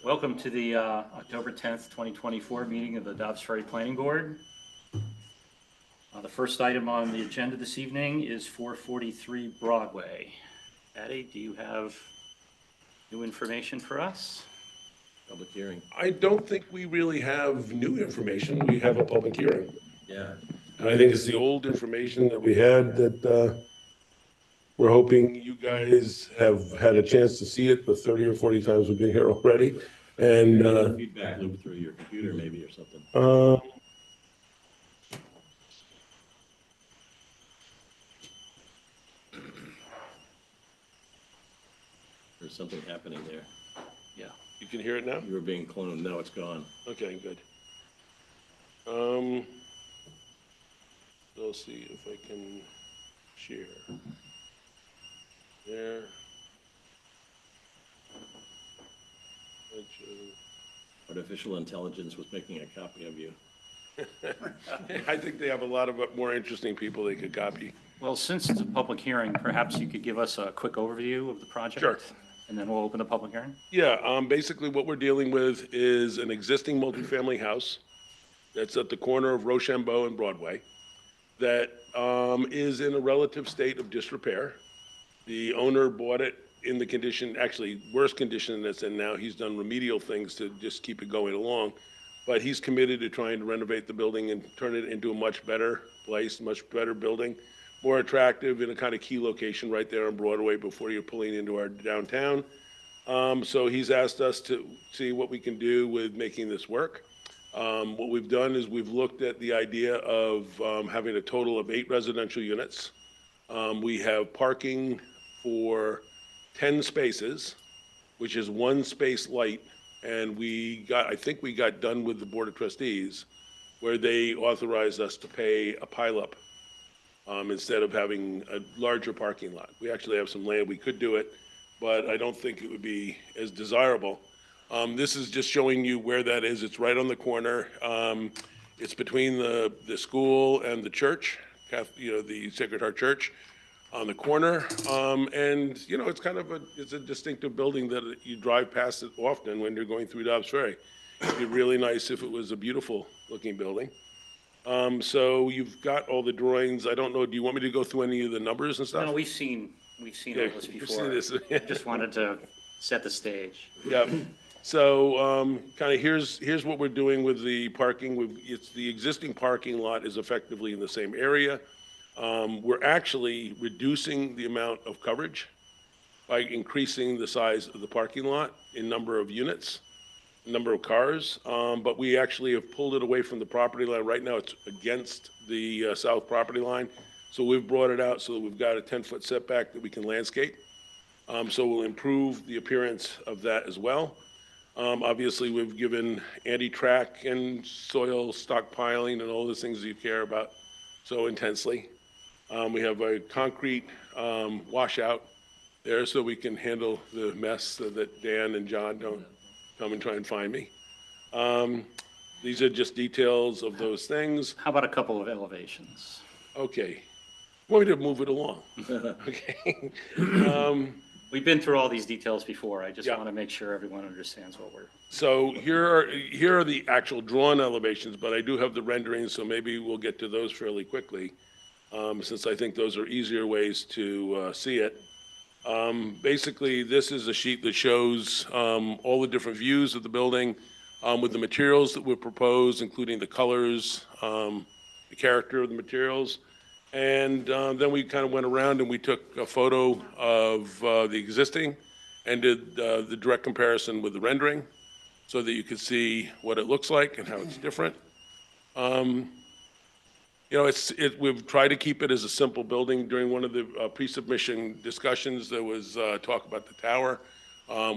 Welcome to the October 10th, 2024 meeting of the Dobbs Ferry Planning Board. The first item on the agenda this evening is 443 Broadway. Patty, do you have new information for us? Public hearing. I don't think we really have new information. We have a public hearing. Yeah. And I think it's the old information that we had that we're hoping you guys have had a chance to see it, but 30 or 40 times we've been here already. And Feedback loop through your computer maybe or something. There's something happening there. Yeah. you can hear it now? You were being cloned, now it's gone. Okay, good. We'll see if I can share. There. Artificial intelligence was making a copy of you. I think they have a lot of more interesting people they could copy. Well, since it's a public hearing, perhaps you could give us a quick overview of the project? Sure. And then we'll open the public hearing? Yeah, basically what we're dealing with is an existing multifamily house that's at the corner of Rochambeau and Broadway that is in a relative state of disrepair. The owner bought it in the condition, actually worse condition than it's in now. He's done remedial things to just keep it going along. But he's committed to trying to renovate the building and turn it into a much better place, much better building, more attractive in a kind of key location right there on Broadway before you're pulling into our downtown. So he's asked us to see what we can do with making this work. What we've done is we've looked at the idea of having a total of 8 residential units. We have parking for 10 spaces, which is 1 space light. And I think we got done with the Board of Trustees where they authorized us to pay a pileup instead of having a larger parking lot. We actually have some land, we could do it, but I don't think it would be as desirable. This is just showing you where that is. It's right on the corner. It's between the school and the church, the Sacred Heart Church on the corner. And, it's kind of it's a distinctive building that you drive past it often when you're going through Dobbs Ferry. It'd be really nice if it was a beautiful looking building. So you've got all the drawings. I don't know, do you want me to go through any of the numbers and stuff? No, we've seen all this you've before. seen this. I just wanted to set the stage. Yeah. So kind of here's what we're doing with the parking. It's the existing parking lot is effectively in the same area. We're actually reducing the amount of coverage by increasing the size of the parking lot in number of units, number of cars, but we actually have pulled it away from the property line. Right now it's against the south property line, so we've brought it out so that we've got a 10-foot setback that we can landscape. So we'll improve the appearance of that as well. Obviously, we've given anti-track and soil stockpiling and all the things that you care about so intensely. We have a concrete washout there so we can handle the mess so that Dan and John don't come and try and find me. These are just details of those things. How about a couple of elevations? Okay. Want me to move it along? Okay. We've been through all these details before. I just Yeah. want to make sure everyone understands what we're... So here are the actual drawn elevations, but I do have the renderings, so maybe we'll get to those fairly quickly, since I think those are easier ways to see it. Basically, this is a sheet that shows all the different views of the building with the materials that were proposed, including the colors, the character of the materials. And then we kind of went around and we took a photo of the existing and did the direct comparison with the rendering so that you could see what it looks like and how it's different. We've tried to keep it as a simple building. During one of the pre-submission discussions, there was talk about the tower.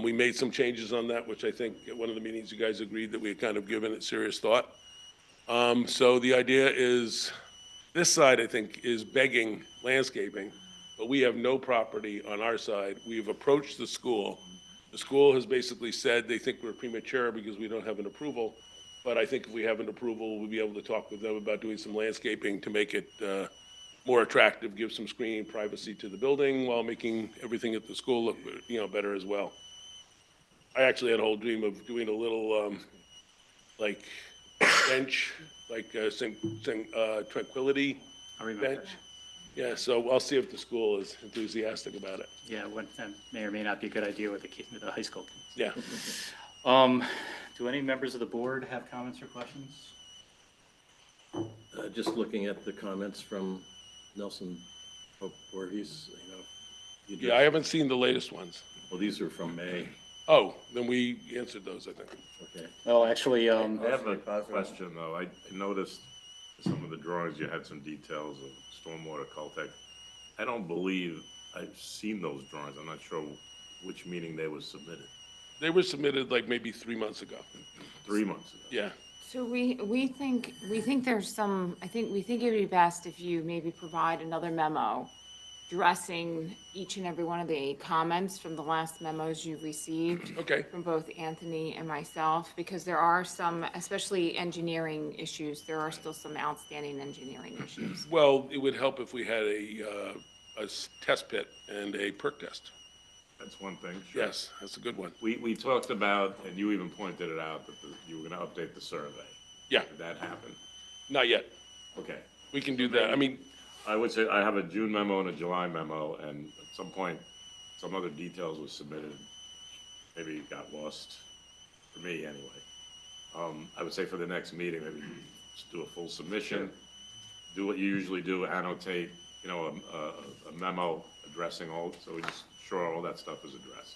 We made some changes on that, which I think at one of the meetings you guys agreed that we had kind of given it serious thought. So the idea is, this side, I think, is begging landscaping, but we have no property on our side. We've approached the school. The school has basically said they think we're premature because we don't have an approval, but I think if we have an approval, we'll be able to talk with them about doing some landscaping to make it more attractive, give some screening privacy to the building while making everything at the school look, better as well. I actually had a whole dream of doing a little, like, bench, like, Tranquility I remember. bench. Yeah, so I'll see if the school is enthusiastic about it. Yeah, that may or may not be a good idea with with the high school kids. Yeah. Do any members of the board have comments or questions? Just looking at the comments from Nelson Voorhees, you know. you Yeah, I just- haven't seen the latest ones. Well, these are from May. Oh, then we answered those, I think. Okay. Well, actually, I have a question, though. I noticed some of the drawings, you had some details of stormwater Caltech. I don't believe I've seen those drawings. I'm not sure which meeting they were submitted. They were submitted like maybe 3 months ago. 3 months ago. Yeah. So we think there's some, we think it would be best if you maybe provide another memo addressing each and every one of the comments from the last memos you've received. Okay. From both Anthony and myself, because there are some, especially engineering issues, there are still some outstanding engineering issues. Well, it would help if we had a test pit and a perk test. That's one thing. Sure. Yes, that's a good one. We talked about, and you even pointed it out, that you were going to update the survey. Yeah, Did that happen? not yet. Okay. We can do that. I mean, I would say I have a June memo and a July memo, and at some point, some other details was submitted. Maybe it got lost, for me anyway. I would say for the next meeting, maybe just do a full submission. Do what you usually do, annotate, you know, a memo addressing all, so we just sure all that stuff is addressed.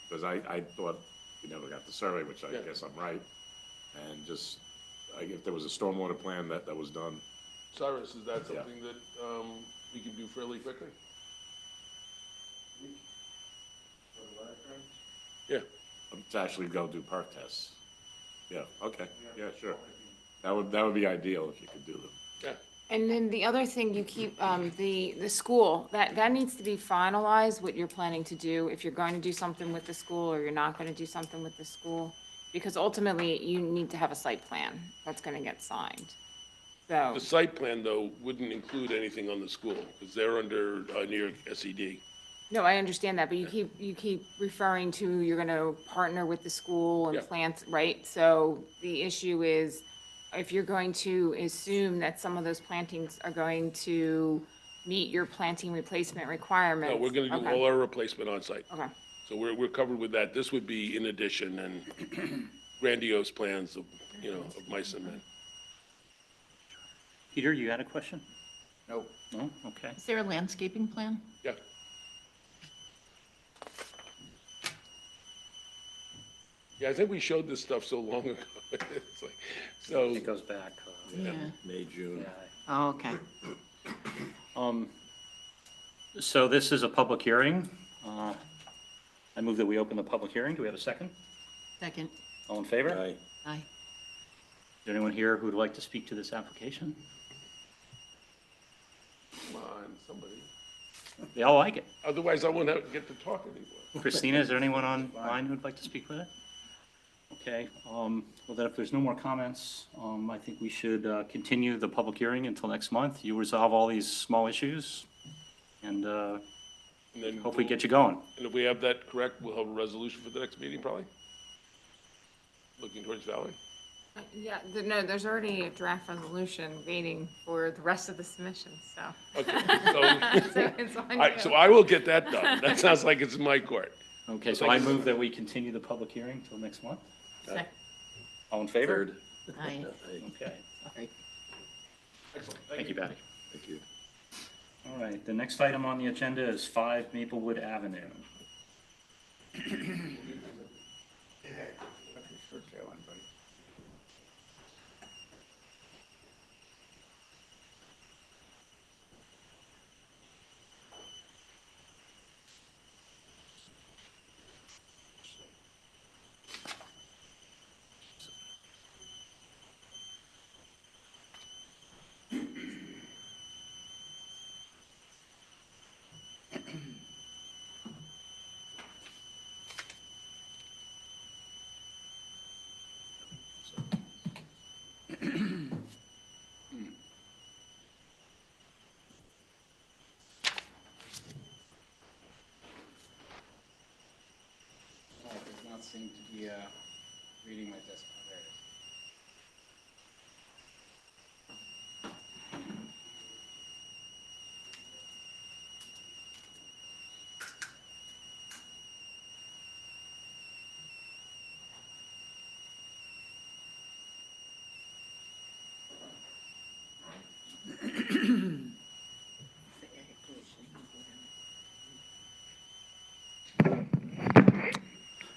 Because I thought we never got the survey, which I Yeah. guess I'm right. And just, if there was a stormwater plan that was done, Cyrus, is that Yeah. something that we can do fairly quickly? Yeah. to actually go do perk tests. Yeah, okay, yeah, sure. That would be ideal if you could do them. Yeah. And then the other thing, you keep, the school, that needs to be finalized, what you're planning to do, if you're going to do something with the school or you're not gonna do something with the school. Because ultimately, you need to have a site plan that's gonna get signed. So, The site plan, though, wouldn't include anything on the school, because they're under New York SED. no, I understand that, but you keep referring to you're gonna partner with the school and Yeah. plant, right? So the issue is, if you're going to assume that some of those plantings are going to meet your planting replacement requirements. No, we're gonna do Okay. all our replacement on site. Okay, So we're covered with that. This would be in addition and grandiose plans of, you know, of mice and men. Peter, you had a question? No. No? Okay. Is there a landscaping plan? Yeah. Yeah, I think we showed this stuff so long ago. It's like, so, It goes back. Yeah. May, June. Yeah. Oh, okay. So this is a public hearing. I move that we open the public hearing. Do we have a second? Second. All in favor? Aye. Aye. Is there anyone here who would like to speak to this application? come on, somebody. They all like it. Otherwise, I won't get to talk anymore. Christina, is there anyone online who'd like to speak with it? Okay, well then if there's no more comments, I think we should continue the public hearing until next month. You resolve all these small issues and And then hopefully get you going. And if we have that correct, we'll have a resolution for the next meeting, probably? Looking towards Valerie? yeah, no, there's already a draft resolution waiting for the rest of the submissions, so. Okay, So it's on so you. I will get that done. That sounds like it's in my court. Okay, so I move that we continue the public hearing till next month. Second. All in favor? Third. Aye. Okay, Sorry. Excellent. thank you, Patty. Thank you. All right, the next item on the agenda is 5 Maplewood Avenue. not seem to be reading my desk. Oh, there it is.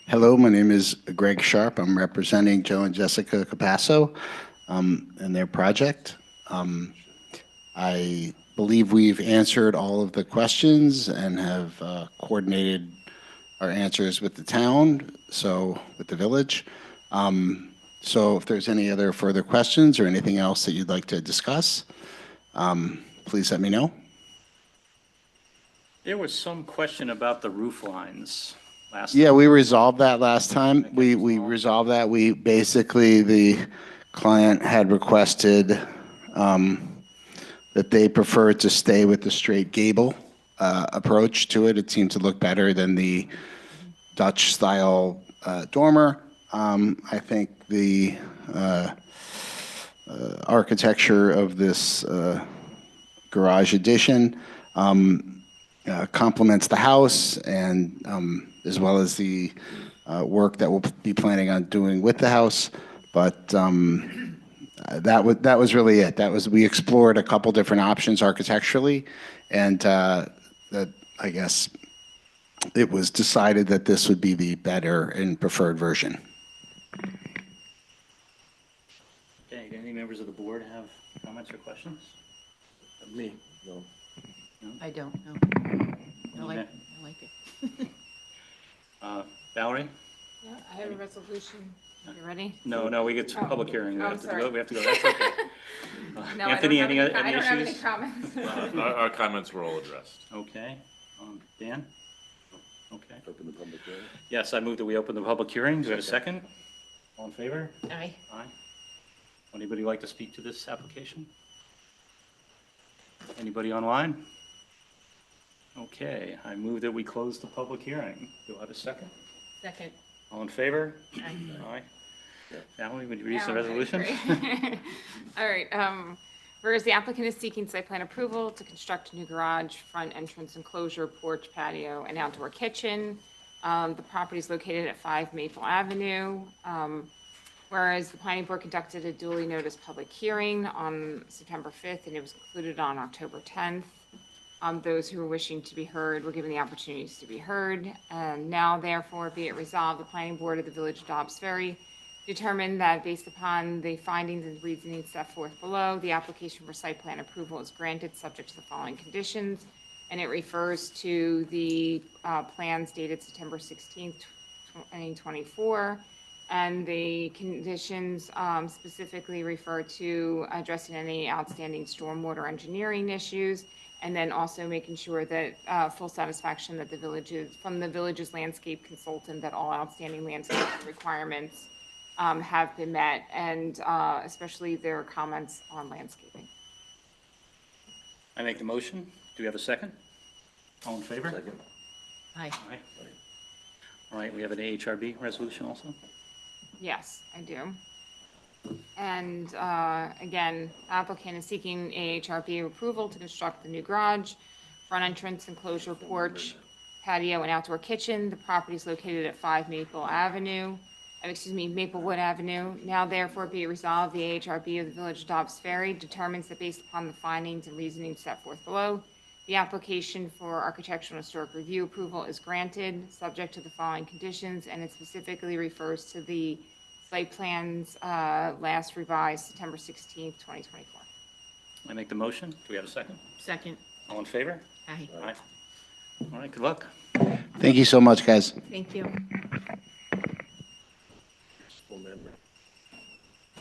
Hello, my name is Greg Sharp. I'm representing Joe and Jessica Capasso and their project. I believe we've answered all of the questions and have coordinated our answers with the town, so with the village. So if there's any other further questions or anything else that you'd like to discuss, please let me know. There was some question about the roof lines last. Yeah, time. we resolved that last time. Okay, We resolved. resolved that. We basically, the client had requested that they prefer to stay with the straight gable approach to it. It seemed to look better than the Dutch-style dormer. I think the architecture of this garage addition complements the house and as well as the work that we'll be planning on doing with the house. But that was really it. We explored a couple different options architecturally, and that I guess it was decided that this would be the better and preferred version. Okay, do any members of the board have comments or questions? Me, no. I don't know. I like, Okay. I like it. Valerie? Yeah, I have a resolution. You ready? No, we get to public hearing. We Oh, have to sorry. go. We have to go. That's okay. No, Anthony, I don't have any I don't have any issues? comments. Our comments were all addressed. Okay. Dan? Okay. Open the public hearing. Yes, I move that we open the public hearing. Do we have a second? All in favor? Aye. Aye. Anybody like to speak to this application? Anybody online? Okay, I move that we close the public hearing. Do I have a second? Second. All in favor? Aye. Aye. Valerie, would you read the Okay, resolution? great. All right, whereas the applicant is seeking site plan approval to construct a new garage, front entrance enclosure, porch, patio, and outdoor kitchen. The property is located at 5 Maple Avenue. Whereas the planning board conducted a duly noticed public hearing on September 5th, and it was concluded on October 10th. Those who were wishing to be heard were given the opportunities to be heard. And now therefore be it resolved, the planning board of the village of Dobbs Ferry determined that based upon the findings and reasoning set forth below, the application for site plan approval is granted subject to the following conditions. And it refers to the plans dated September 16th, 2024. And the conditions specifically refer to addressing any outstanding stormwater engineering issues, and then also making sure that full satisfaction that from the village's landscape consultant, that all outstanding landscape requirements have been met, and especially their comments on landscaping. I make the motion. Do we have a second? All in favor? Second. Aye. Aye. All right, we have an AHRB resolution also? Yes, I do. And again, applicant is seeking AHRB approval to construct the new garage, front entrance, enclosure, porch, patio, and outdoor kitchen. The property is located at 5 Maplewood Avenue. Now therefore be it resolved, the AHRB of the Village of Dobbs Ferry determines that based upon the findings and reasoning set forth below, the application for architectural and historic review approval is granted, subject to the following conditions, and it specifically refers to the site plans last revised September 16th, 2024. I make the motion. Do we have a second? Second. All in favor? Aye. Aye. All right, good luck. Thank you so much, guys. Thank you. Full member.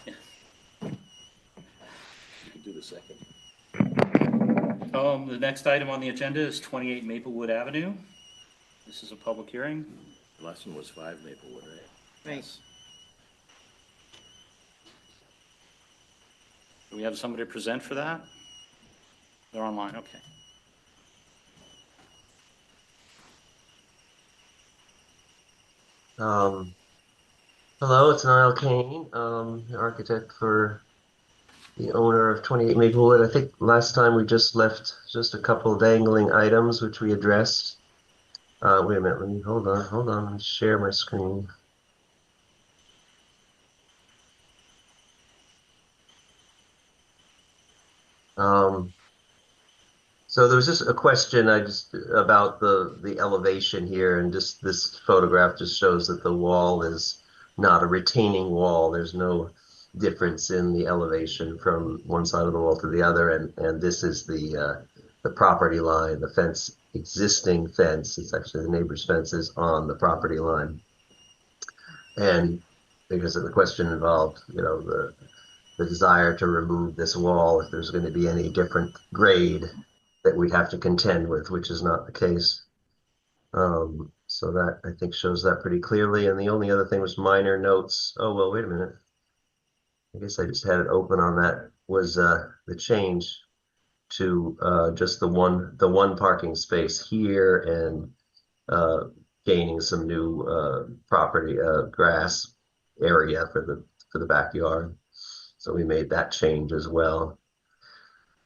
Yeah. You can do the second. The next item on the agenda is 28 Maplewood Avenue. This is a public hearing. The last one was 5 Maplewood, right? Right. Yes. Do we have somebody to present for that? They're online, okay. Um, Hello, it's Niall Kane, the architect for the owner of 28 Maplewood. I think last time we just left just a couple dangling items which we addressed. Wait a minute, let me hold on, let me share my screen. Um, so there was just a question I just about the elevation here, and just this photograph just shows that the wall is not a retaining wall. There's no difference in the elevation from one side of the wall to the other, and this is the property line, the fence, existing fence. It's actually the neighbor's fence is on the property line, and because of the question involved, the desire to remove this wall if there's going to be any different grade that we'd have to contend with, which is not the case. So that I think shows that pretty clearly. And the only other thing was minor notes. Oh, well, wait a minute. I guess I just had it open on that was the change to just the one parking space here and uh, gaining some new property grass area for the backyard. So we made that change as well.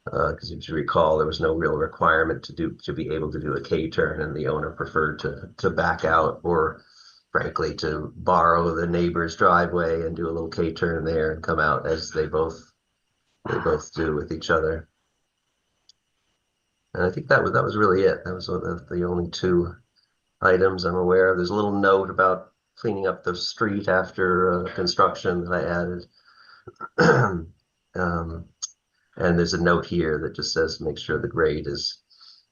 Because if you recall, there was no real requirement to be able to do a K-turn, and the owner preferred to back out, or frankly to borrow the neighbor's driveway and do a little K-turn there and come out, as they both do with each other. And I think that was really it. That was the only two items I'm aware of. There's a little note about cleaning up the street after construction that I added. um, And there's a note here that just says make sure the grade is,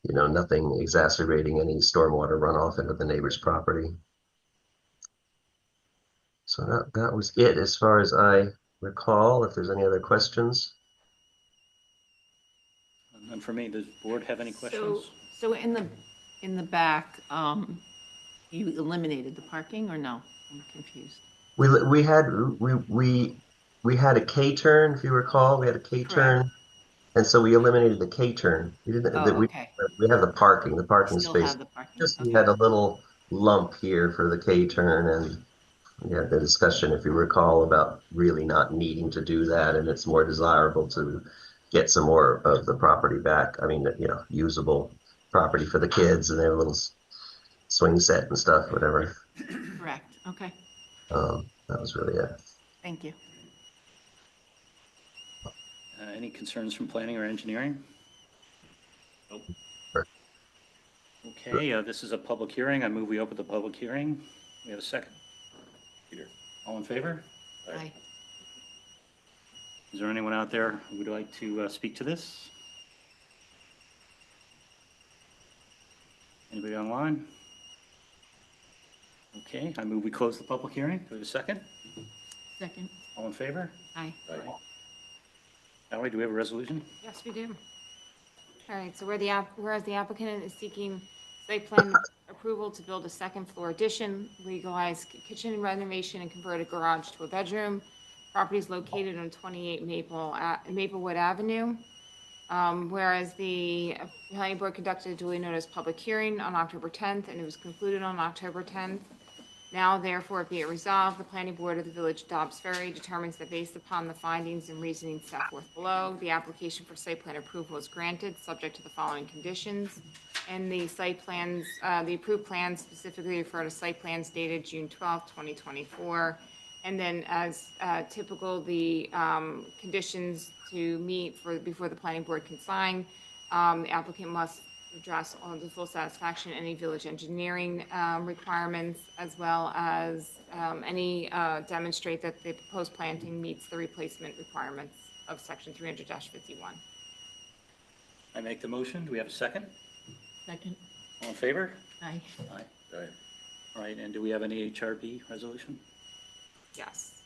nothing exacerbating any stormwater runoff into the neighbor's property. So that was it as far as I recall. If there's any other questions. None for me. Does the board have any So, questions? so in the back, you eliminated the parking or no? I'm confused. We had we had a K-turn, if you recall. We had a Correct. K-turn, and so we eliminated the K-turn. We didn't that Oh, okay. we have the parking Still space. have the parking. Just we Okay. had a little lump here for the K-turn, and we had the discussion, if you recall, about really not needing to do that, and it's more desirable to get some more of the property back. I mean, usable property for the kids and their little swing set and stuff, whatever. Correct. Okay. That was really it. Thank you. Any concerns from planning or engineering? Nope. Okay, this is a public hearing. I move we open the public hearing. We have a second. Peter. All in favor? Aye. Is there anyone out there who would like to speak to this? Anybody online? Okay, I move we close the public hearing. Do we have a second? Second. All in favor? Aye. Valerie, do we have a resolution? Yes, we do. All right, so whereas the applicant is seeking site plan approval to build a second floor addition, legalize kitchen renovation and convert a garage to a bedroom. Property is located on 28 Maplewood Avenue. Whereas the planning board conducted a duly noticed public hearing on October 10th, and it was concluded on October 10th. Now therefore be it resolved, the planning board of the village of Dobbs Ferry determines that based upon the findings and reasoning set forth below, the application for site plan approval is granted, subject to the following conditions. And the site plans, the approved plans specifically refer to site plans dated June 12th, 2024. And then as typical, the conditions to meet before the planning board can sign, the applicant must address on the full satisfaction any village engineering requirements, as well as demonstrate that the proposed planting meets the replacement requirements of section 300-51. I make the motion. Do we have a second? Second. All in favor? Aye. Aye. Aye. All right, and do we have an AHRB resolution? Yes.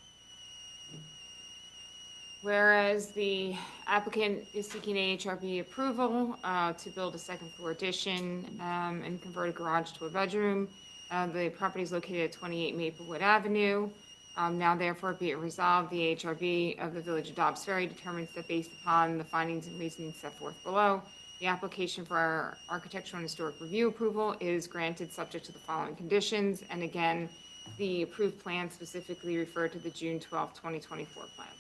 Whereas the applicant is seeking AHRB approval to build a second floor addition and convert a garage to a bedroom. The property is located at 28 Maplewood Avenue. Now therefore be it resolved, the AHRB of the Village of Dobbs Ferry determines that based upon the findings and reasoning set forth below, the application for our architectural and historic review approval is granted subject to the following conditions. And again, the approved plan specifically refer to the June 12th, 2024 plans.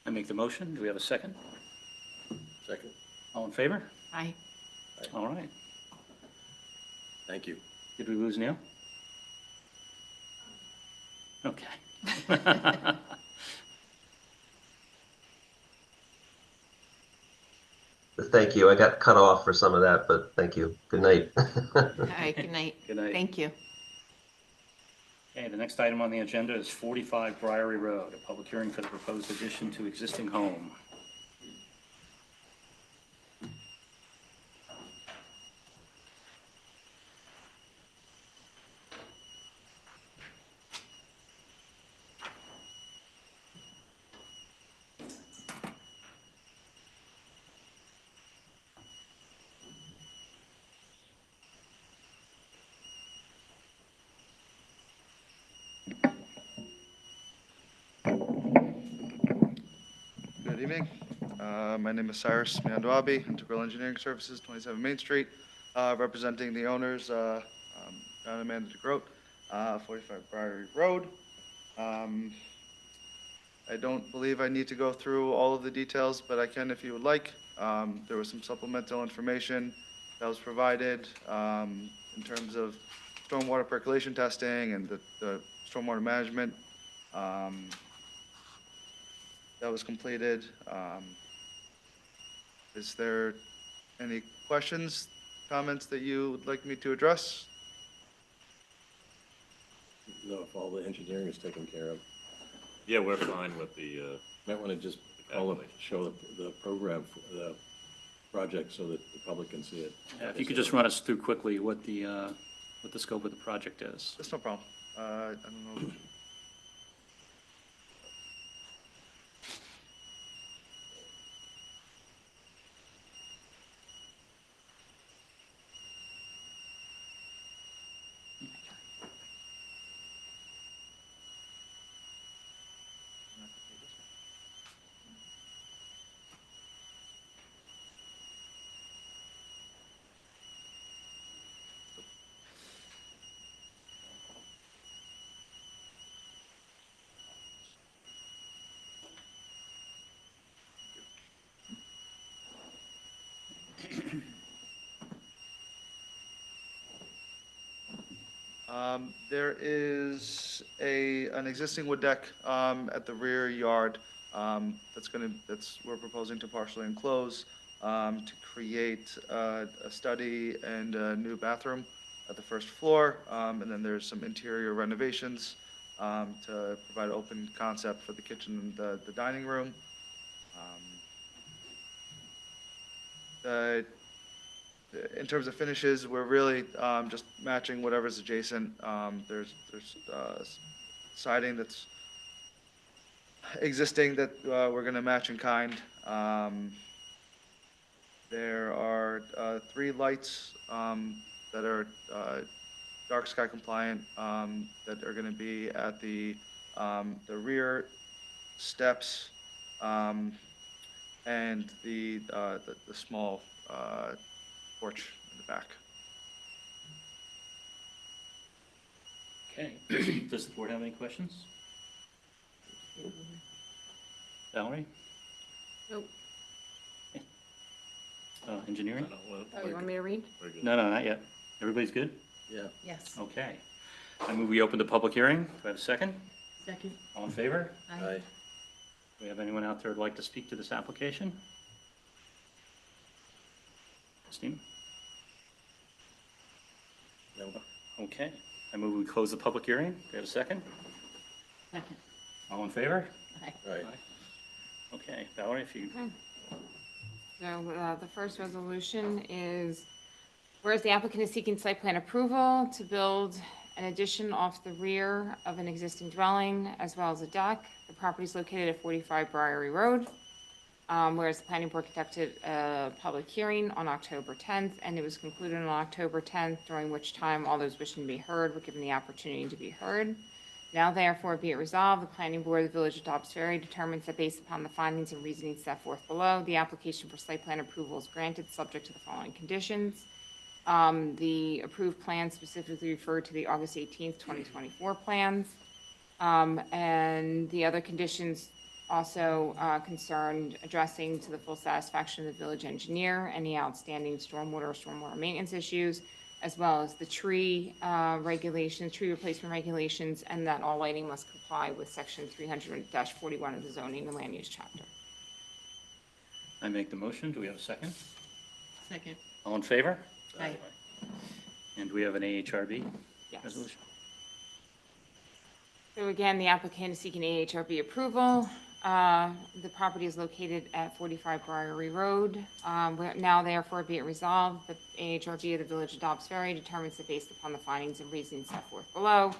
I make the motion. Do we have a second? Second. All in favor? Aye. All right. Thank you. Did we lose Neil? Okay. Thank you. I got cut off for some of that, but thank you. Good night. All right, good night. Good night. Thank you. Okay, the next item on the agenda is 45 Briary Road, a public hearing for the proposed addition to existing home. Good evening. My name is Cyrus Manduabi, Integral Engineering Services, 27 Main Street, representing the owners, John and Amanda DeGroat, 45 Briary Road. I don't believe I need to go through all of the details, but I can if you would like. There was some supplemental information that was provided in terms of stormwater percolation testing and the stormwater management. That was completed. Is there any questions, comments that you would like me to address? No, if all the engineering is taken care of. Yeah, we're fine with the, Might want to just call up, show the program, for the project so that the public can see it. Yeah, if you could just run us through quickly what the scope of the project is. That's no problem. I don't know. There is an existing wood deck at the rear yard we're proposing to partially enclose to create a study and a new bathroom at the first floor. And then there's some interior renovations to provide open concept for the kitchen and the dining room. In terms of finishes, we're really just matching whatever's adjacent. There's siding that's existing that we're going to match in kind. There are 3 lights that are dark sky compliant that are going to be at the rear steps and the small porch in the back. Okay. Does the board have any questions? Valerie? Nope. Engineering? Oh, you want me to read? we're good. No, not yet. Everybody's good? Yeah. Yes. Okay. I move we open the public hearing. Do I have a second? Second. All in favor? Aye. Do we have anyone out there who'd like to speak to this application? Christine? No. Okay. I move we close the public hearing. Do we have a second? Second. All in favor? Aye. Aye. Okay, Valerie, if you, So the first resolution is, whereas the applicant is seeking site plan approval to build an addition off the rear of an existing dwelling as well as a deck. The property is located at 45 Briary Road. Whereas the planning board conducted a public hearing on October 10th, and it was concluded on October 10th, during which time all those wishing to be heard were given the opportunity to be heard. Now therefore be it resolved, the planning board of the village of Dobbs Ferry determines that based upon the findings and reasoning set forth below, the application for site plan approval is granted, subject to the following conditions. The approved plans specifically refer to the August 18th, 2024 plans. And the other conditions also concerned addressing to the full satisfaction of the village engineer any outstanding stormwater maintenance issues, as well as the tree regulations, tree replacement regulations, and that all lighting must comply with section 300-41 of the zoning and land use chapter. I make the motion. Do we have a second? Second. All in favor? Aye. And we have an AHRB Yes. resolution. So again, the applicant is seeking AHRB approval. The property is located at 45 Briary Road. Now therefore be it resolved that AHRB of the Village of Dobbs Ferry determines that based upon the findings and reasons set forth below,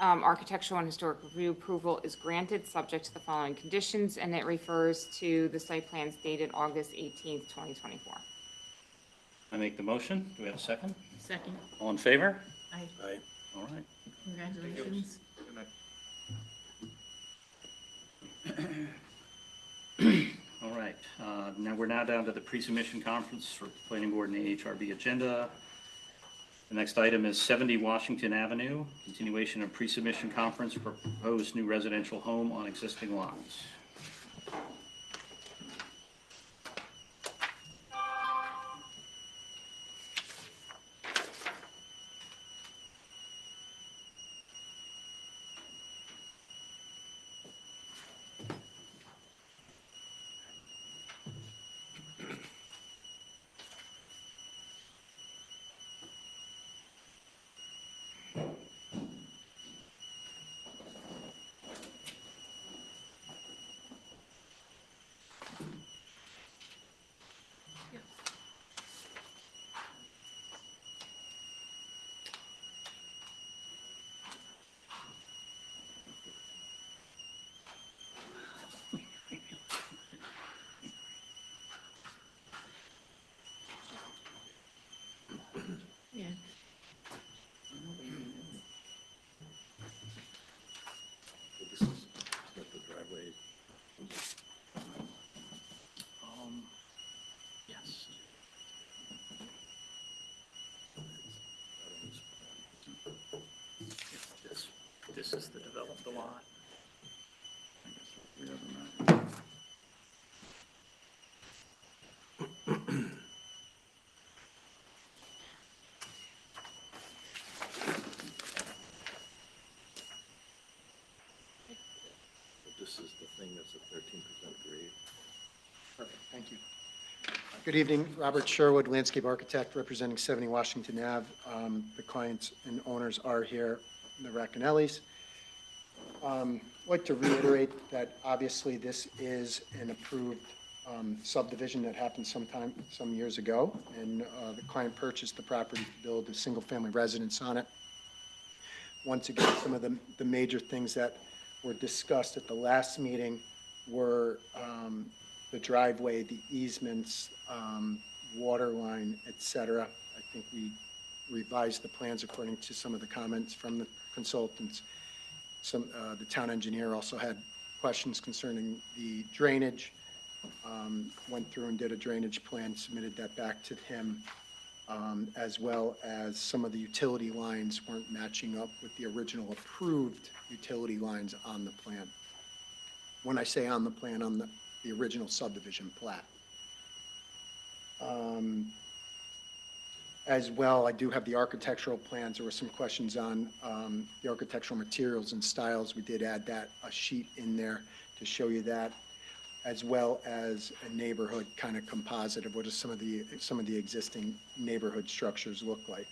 architectural and historic review approval is granted subject to the following conditions, and it refers to the site plans dated August 18th, 2024. I make the motion. Do we have a second? Second. All in favor? Aye. Aye. All right. Congratulations. Good night. All right. Now we're down to the pre-submission conference for planning board and AHRB agenda. The next item is 70 Washington Avenue, continuation of pre-submission conference for proposed new residential home on existing lots. Yeah. This is not the driveway. Yes. This is the developed lot. I guess we have them out. This is the thing that's a 13% grade. Perfect, thank you. Good evening, Robert Sherwood, landscape architect representing 70 Washington Ave. The clients and owners are here, the Racanellis. I'd like to reiterate that obviously this is an approved subdivision that happened some years ago, and the client purchased the property to build a single-family residence on it. Once again, some of the major things that were discussed at the last meeting were the driveway, the easements, water line, et cetera. I think we revised the plans according to some of the comments from the consultants. The town engineer also had questions concerning the drainage. Went through and did a drainage plan, submitted that back to him, as well as some of the utility lines weren't matching up with the original approved utility lines on the plan. When I say on the plan, on the original subdivision plat. As well, I do have the architectural plans. There were some questions on the architectural materials and styles. We did add a sheet in there to show you that, as well as a neighborhood kind of composite of what some of the existing neighborhood structures look like.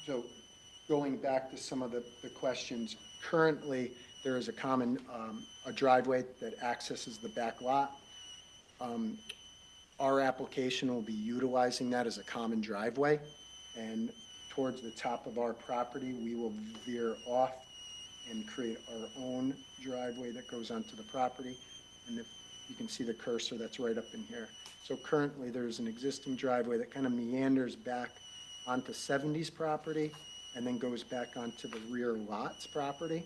So going back to some of the questions, currently there is a common a driveway that accesses the back lot. Our application will be utilizing that as a common driveway, and towards the top of our property, we will veer off and create our own driveway that goes onto the property. And if you can see the cursor, that's right up in here. So currently, there's an existing driveway that kind of meanders back onto 70's property and then goes back onto the rear lot's property.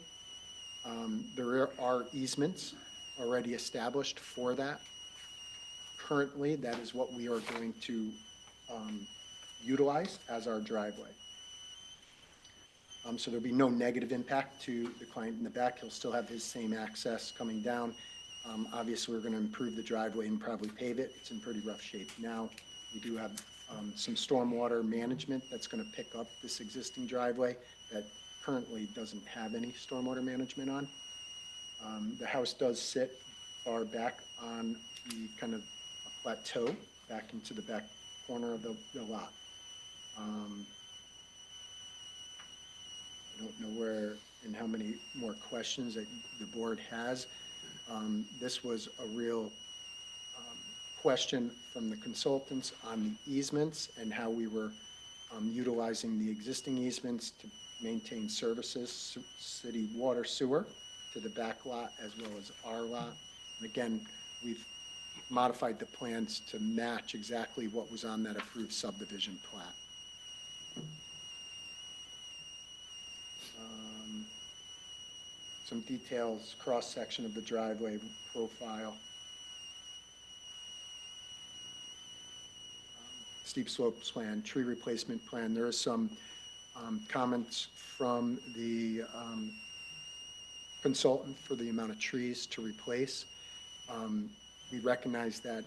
There are easements already established for that. Currently, that is what we are going to utilize as our driveway. So there'll be no negative impact to the client in the back. He'll still have his same access coming down. Obviously, we're going to improve the driveway and probably pave it. It's in pretty rough shape now. We do have some stormwater management that's going to pick up this existing driveway that currently doesn't have any stormwater management on. The house does sit far back on the kind of plateau, back into the back corner of the lot. I don't know where and how many more questions that the board has. This was a real question from the consultants on the easements and how we were utilizing the existing easements to maintain services, city water sewer to the back lot as well as our lot. And again, we've modified the plans to match exactly what was on that approved subdivision plat. Some details, cross-section of the driveway profile. Steep slopes plan, tree replacement plan. There are some comments from the consultant for the amount of trees to replace. We recognize that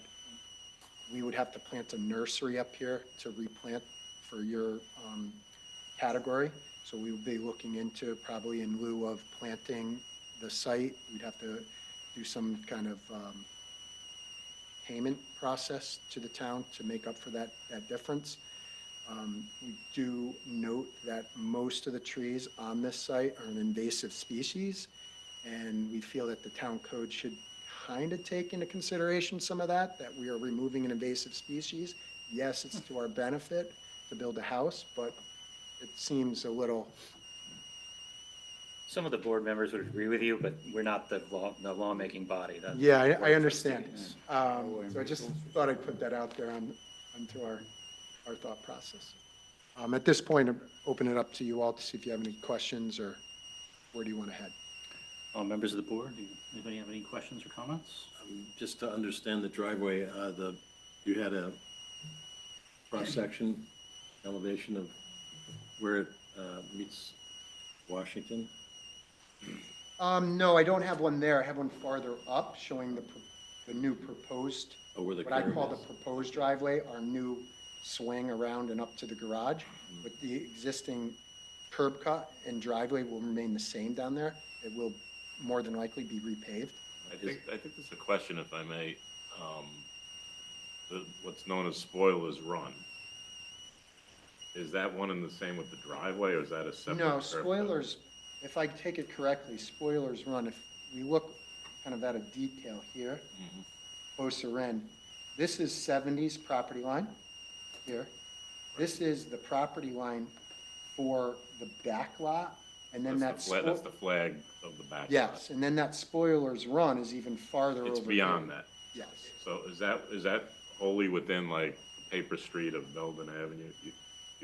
we would have to plant a nursery up here to replant for your category. So we would be looking into, probably in lieu of planting the site, we'd have to do some kind of payment process to the town to make up for that difference. We do note that most of the trees on this site are an invasive species, and we feel that the town code should kind of take into consideration some of that we are removing an invasive species. Yes, it's to our benefit to build a house, but it seems a little. Some of the board members would agree with you, but we're not the lawmaking body. That's Yeah, the Board I of understand. Trustees. So I just thought I'd put that out there onto our thought process. At this point, I'm opening it up to you all to see if you have any questions, or where do you want to head? Members of the board, anybody have any questions or comments? Just to understand the driveway, you had a cross-section elevation of where it meets Washington? No, I don't have one there. I have one farther up showing the new proposed, Oh, where the what I curve call the is. proposed driveway, our new swing around and up to the garage. But the existing curb cut and driveway will remain the same down there. It will more than likely be repaved. I think there's a question, if I may. What's known as Spoiler's Run. Is that one and the same with the driveway, or is that a separate? No, curb cut? spoilers, if I take it correctly, spoilers run, if we look kind of at a detail here, closer in, this is 70's property line here. This is the property line for the back lot, and then That's the flag of the back lot. yes, and then that spoilers run is even farther over. It's beyond here. that. Yes. So is that wholly within like Paper Street of Belden Avenue? You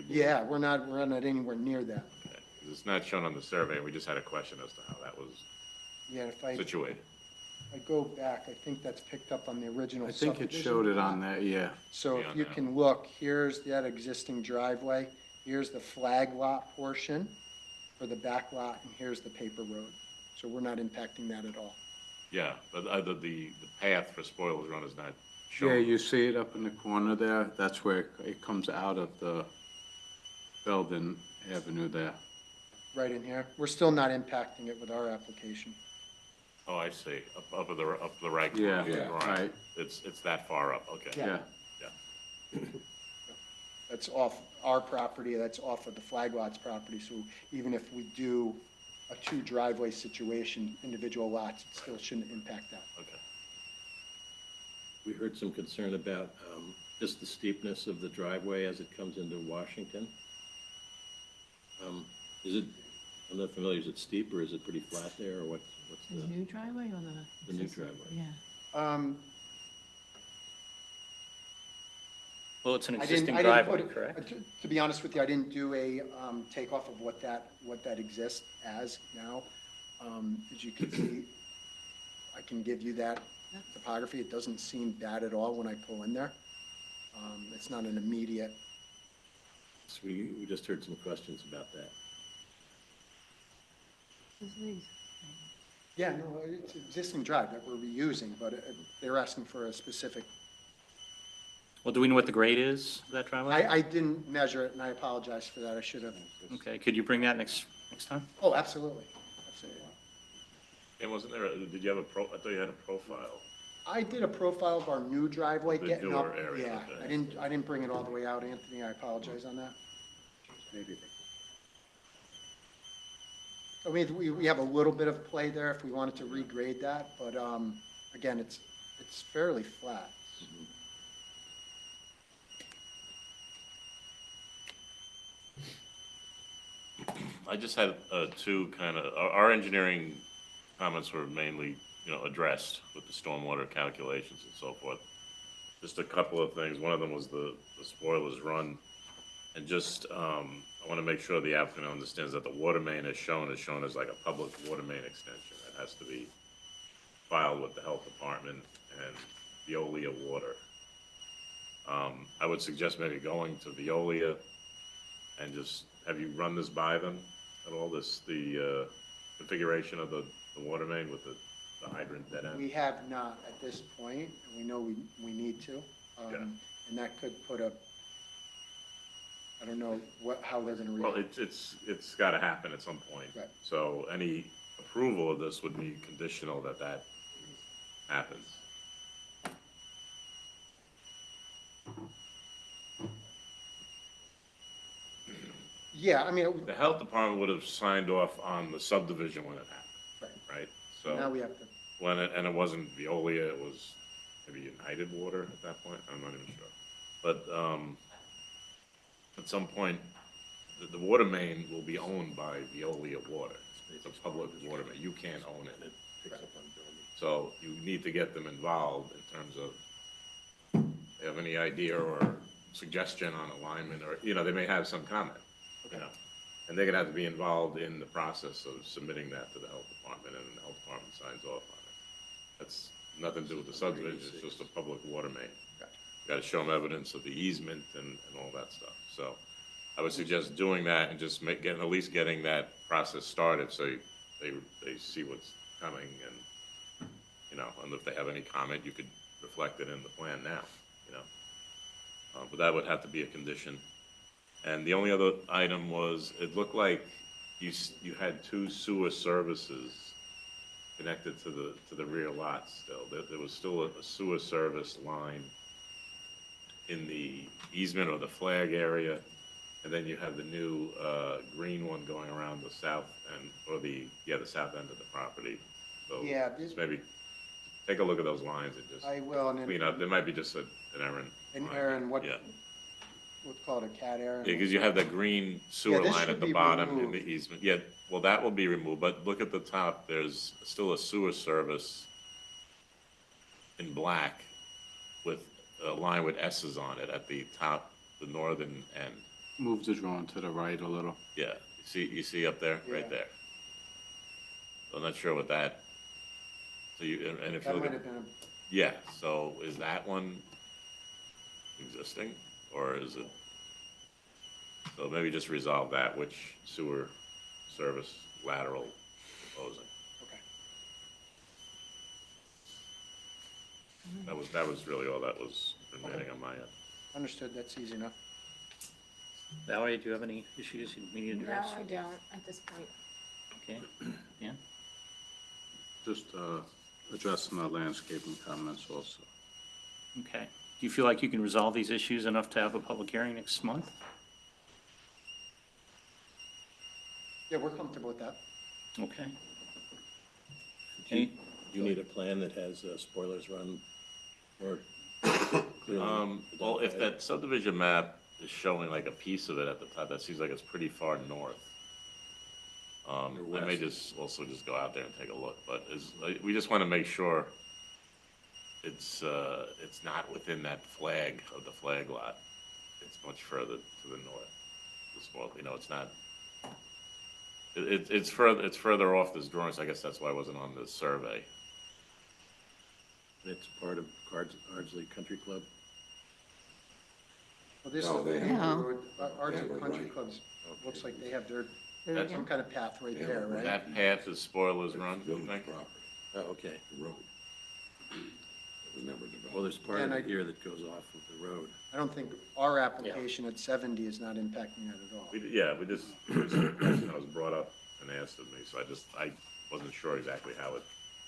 believe? Yeah, we're not anywhere near that. Okay. 'Cause it's not shown on the survey. We just had a question as to how that was Yeah, if I situated. go back, I think that's picked up on the original I think it subdivision showed it plat. on that, yeah. So if Beyond you that. can look, here's that existing driveway, here's the flag lot portion for the back lot, and here's the paper road. So we're not impacting that at all. Yeah, but the path for Spoiler's Run is not shown. Yeah, you see it up in the corner there, that's where it comes out of the Belden Avenue there. Right in here. We're still not impacting it with our application. Oh, I see. Up the right. Yeah, corner of the drawing. right. It's that far up. Okay. Yeah, Yeah. That's off our property, that's off of the flag lot's property, so even if we do a two driveway situation, individual lots, it still shouldn't impact that. Okay. We heard some concern about just the steepness of the driveway as it comes into Washington. Is it, I'm not familiar, is it steep or is it pretty flat there, or what's The the new driveway or the new driveway? Yeah. Well, it's an I didn't existing put driveway, it- correct? To be honest with you, I didn't do a takeoff of what that exists as now. As you can see, I can give you that topography. It doesn't seem bad at all when I pull in there. It's not an immediate, So we just heard some questions about that. yeah, no, it's an existing drive that we're reusing, but they're asking for a specific, Well, do we know what the grade is of that driveway? I didn't measure it, and I apologize for that. I should have. Okay, could you bring that next time? Oh, absolutely, absolutely. And wasn't there, did you have I thought you had a profile. I did a profile of our new driveway The getting newer up. area, Yeah, okay. I didn't bring it all the way out, Anthony. I apologize on that. I mean, we have a little bit of play there if we wanted to regrade that, but, again, it's fairly flat. I just had two kind of, our engineering comments were mainly, addressed with the stormwater calculations and so forth. Just a couple of things. One of them was the spoilers run. And just, I want to make sure the applicant understands that the water main is shown as like a public water main extension. That has to be filed with the health department and Veolia Water. I would suggest maybe going to Veolia and just, have you run this by them at all, the configuration of the water main with the hydrant dead end? We have not at this point, and we know we need to. Yeah. And that could put a, I don't know how they're gonna Well, react. it's got to happen at some point. Right. So any approval of this would be conditional that happens. Yeah, I mean, The health department would have signed off on the subdivision when it happened, right? now So we have to, and it wasn't Veolia, it was maybe United Water at that point, I'm not even sure. But, at some point, the water main will be owned by Veolia Water. It's a public water main, you can't own it. So you need to get them involved in terms of, they have any idea or suggestion on alignment, or, they may have some comment, And they're gonna have to be involved in the process of submitting that to the health department, and the health department signs off on it. That's nothing to do with the subdivision, it's just a public water main. You gotta show them evidence of the easement and all that stuff. So I would suggest doing that and just at least getting that process started, so they see what's coming, and, and if they have any comment, you could reflect it in the plan now, But that would have to be a condition. And the only other item was, it looked like you had two sewer services connected to the rear lot still. There was still a sewer service line in the easement or the flag area, and then you have the new green one going around the south end, or the south end of the property. So Yeah, just maybe take a look at those lines and just I will, and clean then, up. There might be just an errant. and line. Aaron, Yeah. what's called a cat Aaron? Yeah, because you have that green sewer this line should at the be bottom in the removed. easement. Yeah, well, that will be removed, but look at the top, there's still a sewer service in black with a line with S's on it at the top, the northern end. Move the drawing to the right a little. Yeah, you see up there, right Yeah. there. So I'm not sure what that, so and if you That look might at, have been, yeah, so is that one existing, or is it? So maybe just resolve that, which sewer service lateral proposing. okay. That was really all that was remaining on my end. Understood, that's easy enough. Valerie, do you have any issues we need to No, address? I don't at this point. Okay, yeah, Just addressing the landscaping comments also. okay. Do you feel like you can resolve these issues enough to have a public hearing next month? Yeah, we're comfortable with that. Okay. Do you need a plan that has spoilers run, or? clearly Well, if identified? that subdivision map is showing like a piece of it at the top, that seems like it's pretty far north. I may west. just go out there and take a look, but we just want to make sure it's not within that flag of the flag lot. It's much further to the north. It's not, It's further off this drawing, so I guess that's why it wasn't on the survey. It's part of Ardsley Country Club. Well, this No, is they the have- main No. road, Ardsley Yeah, Country right. Clubs, looks like they have their, There we some go. kind of path right there, right? That path is Spoilers Run, you Village think? property, Oh, okay. the road. It was never developed. Well, there's part of And I- it here that goes off of the road. I don't think our application at 70 is not impacting that at all. Yeah, we just, it was a question that was brought up and asked of me, so I wasn't sure exactly how it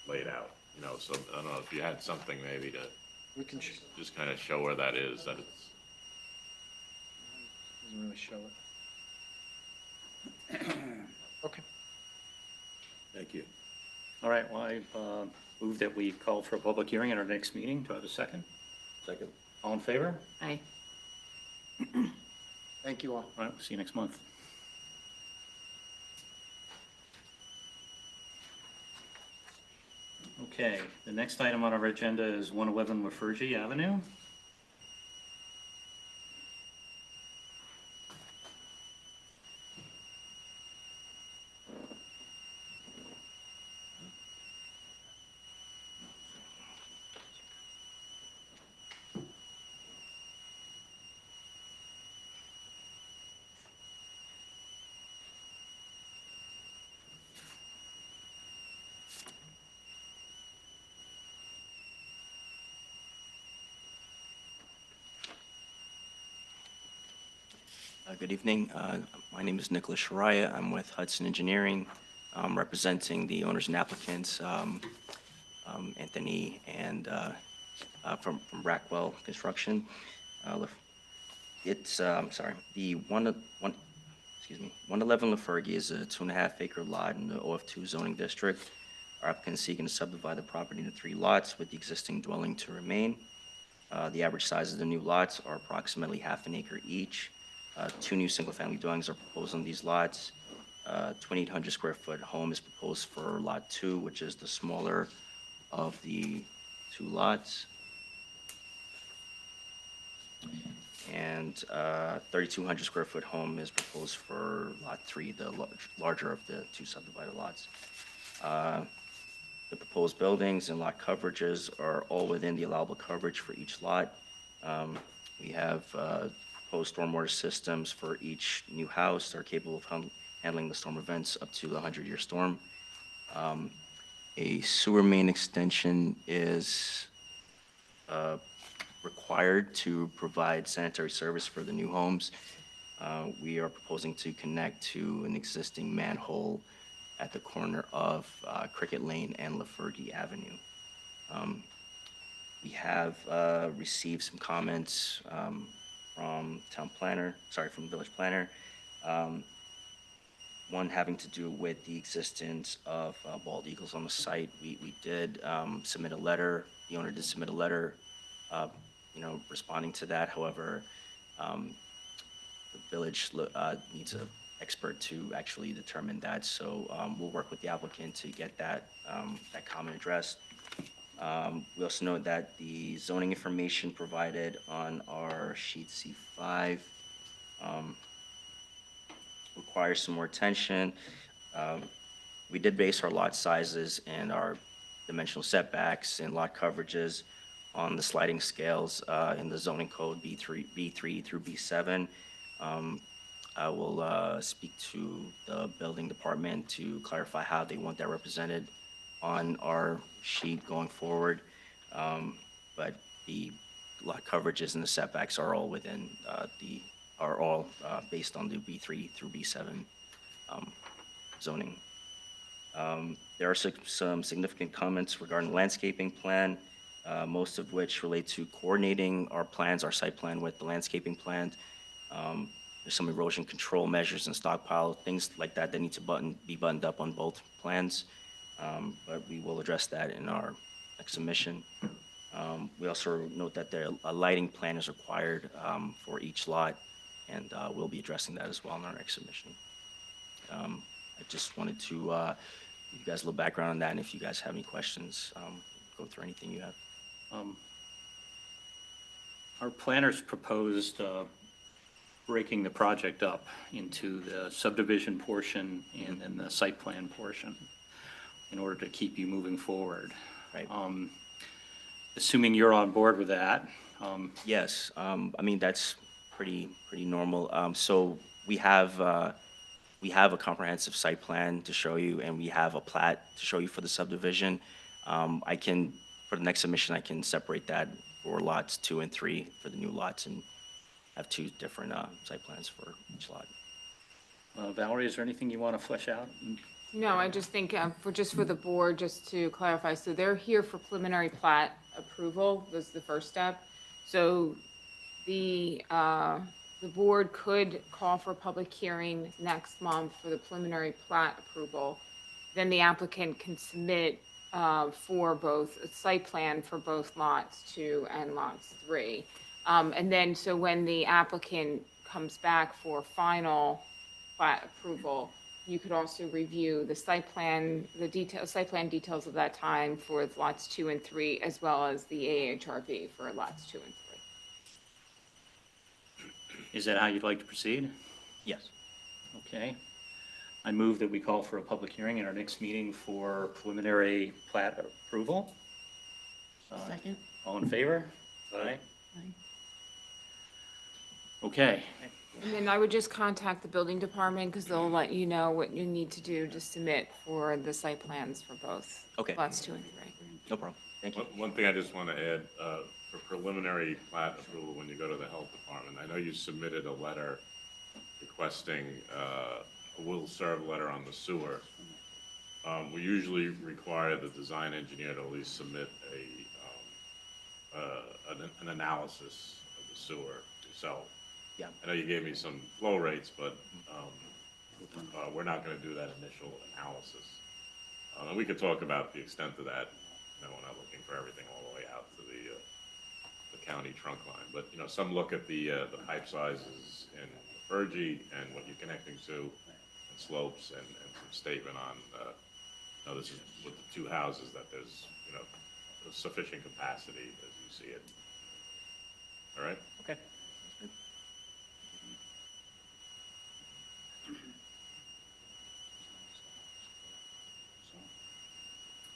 laid out, you know, so I don't know if you had something maybe to We can, just kind of show where that is, that it's, doesn't really show it. Okay. Thank you. All right, well, I move that we call for a public hearing at our next meeting. Do I have a second? Second. All in favor? Aye. Thank you all. All right, we'll see you next month. Okay, the next item on our agenda is 111 Lafergie Avenue. Good evening. My name is Nicholas Shariah. I'm with Hudson Engineering, representing the owners and applicants, Anthony and from Brackwell Construction. It's, sorry, the 111 Lafergie is a 2.5-acre lot in the OF2 zoning district. Our applicant is seeking to subdivide the property into 3 lots with the existing dwelling to remain. The average size of the new lots are approximately half an acre each. 2 new single-family dwellings are proposed on these lots. 2,800 square foot home is proposed for Lot 2, which is the smaller of the 2 lots. And 3,200 square foot home is proposed for Lot 3, the larger of the 2 subdivided lots. The proposed buildings and lot coverages are all within the allowable coverage for each lot. We have proposed stormwater systems for each new house that are capable of handling the storm events up to the 100-year storm. A sewer main extension is required to provide sanitary service for the new homes. We are proposing to connect to an existing manhole at the corner of Cricket Lane and Lafergie Avenue. We have received some comments from from village planner. One having to do with the existence of bald eagles on the site. We did submit a letter, the owner did submit a letter, responding to that. However, the village needs an expert to actually determine that. So we'll work with the applicant to get that comment addressed. We also note that the zoning information provided on our sheet C5 requires some more attention. We did base our lot sizes and our dimensional setbacks and lot coverages on the sliding scales in the zoning code B3 through B7. I will speak to the building department to clarify how they want that represented on our sheet going forward. But the lot coverages and the setbacks are all within based on the B3 through B7 zoning. There are some significant comments regarding the landscaping plan, most of which relate to coordinating our plans, our site plan with the landscaping plan. There's some erosion control measures and stockpile, things like that that need to be buttoned up on both plans. But we will address that in our next submission. We also note that a lighting plan is required for each lot, and we'll be addressing that as well in our next submission. I just wanted to give you guys a little background on that, and if you guys have any questions, go through anything you have. Our planners proposed breaking the project up into the subdivision portion and then the site plan portion in order to keep you moving forward. Right. Assuming you're on board with that, Yes, I mean, that's pretty normal. So we have a comprehensive site plan to show you, and we have a plat to show you for the subdivision. I can, for the next submission, I can separate that for lots 2 and 3 for the new lots and have 2 different site plans for each lot. Valerie, is there anything you want to flesh out? No, I just think, for the board, just to clarify, so they're here for preliminary plat approval, was the first step. So the board could call for a public hearing next month for the preliminary plat approval. Then the applicant can submit for both, a site plan for both lots 2 and lots 3. And then, so when the applicant comes back for final plat approval, you could also review the site plan, site plan details of that time for lots 2 and 3, as well as the AHRB for lots 2 and 3. Is that how you'd like to proceed? Yes. Okay. I move that we call for a public hearing in our next meeting for preliminary plat approval. Second? All in favor? Aye. Aye. Okay. And then I would just contact the building department, because they'll let you know what you need to do to submit for the site plans for both. Okay. Lots 2 and 3. No problem. Thank you. One thing I just want to add, for preliminary plat approval, when you go to the health department, I know you submitted a letter requesting a will-serve letter on the sewer. We usually require the design engineer to at least submit an analysis of the sewer yourself. Yeah. I know you gave me some flow rates, but we're not going to do that initial analysis. And we could talk about the extent of that. You know, we're not looking for everything all the way out to the county trunk line. But, you know, some look at the pipe sizes in the Fergie and what you're connecting to, and slopes, and some statement on, you know, this is with the 2 houses, that there's, you know, sufficient capacity as you see it. All right? Okay.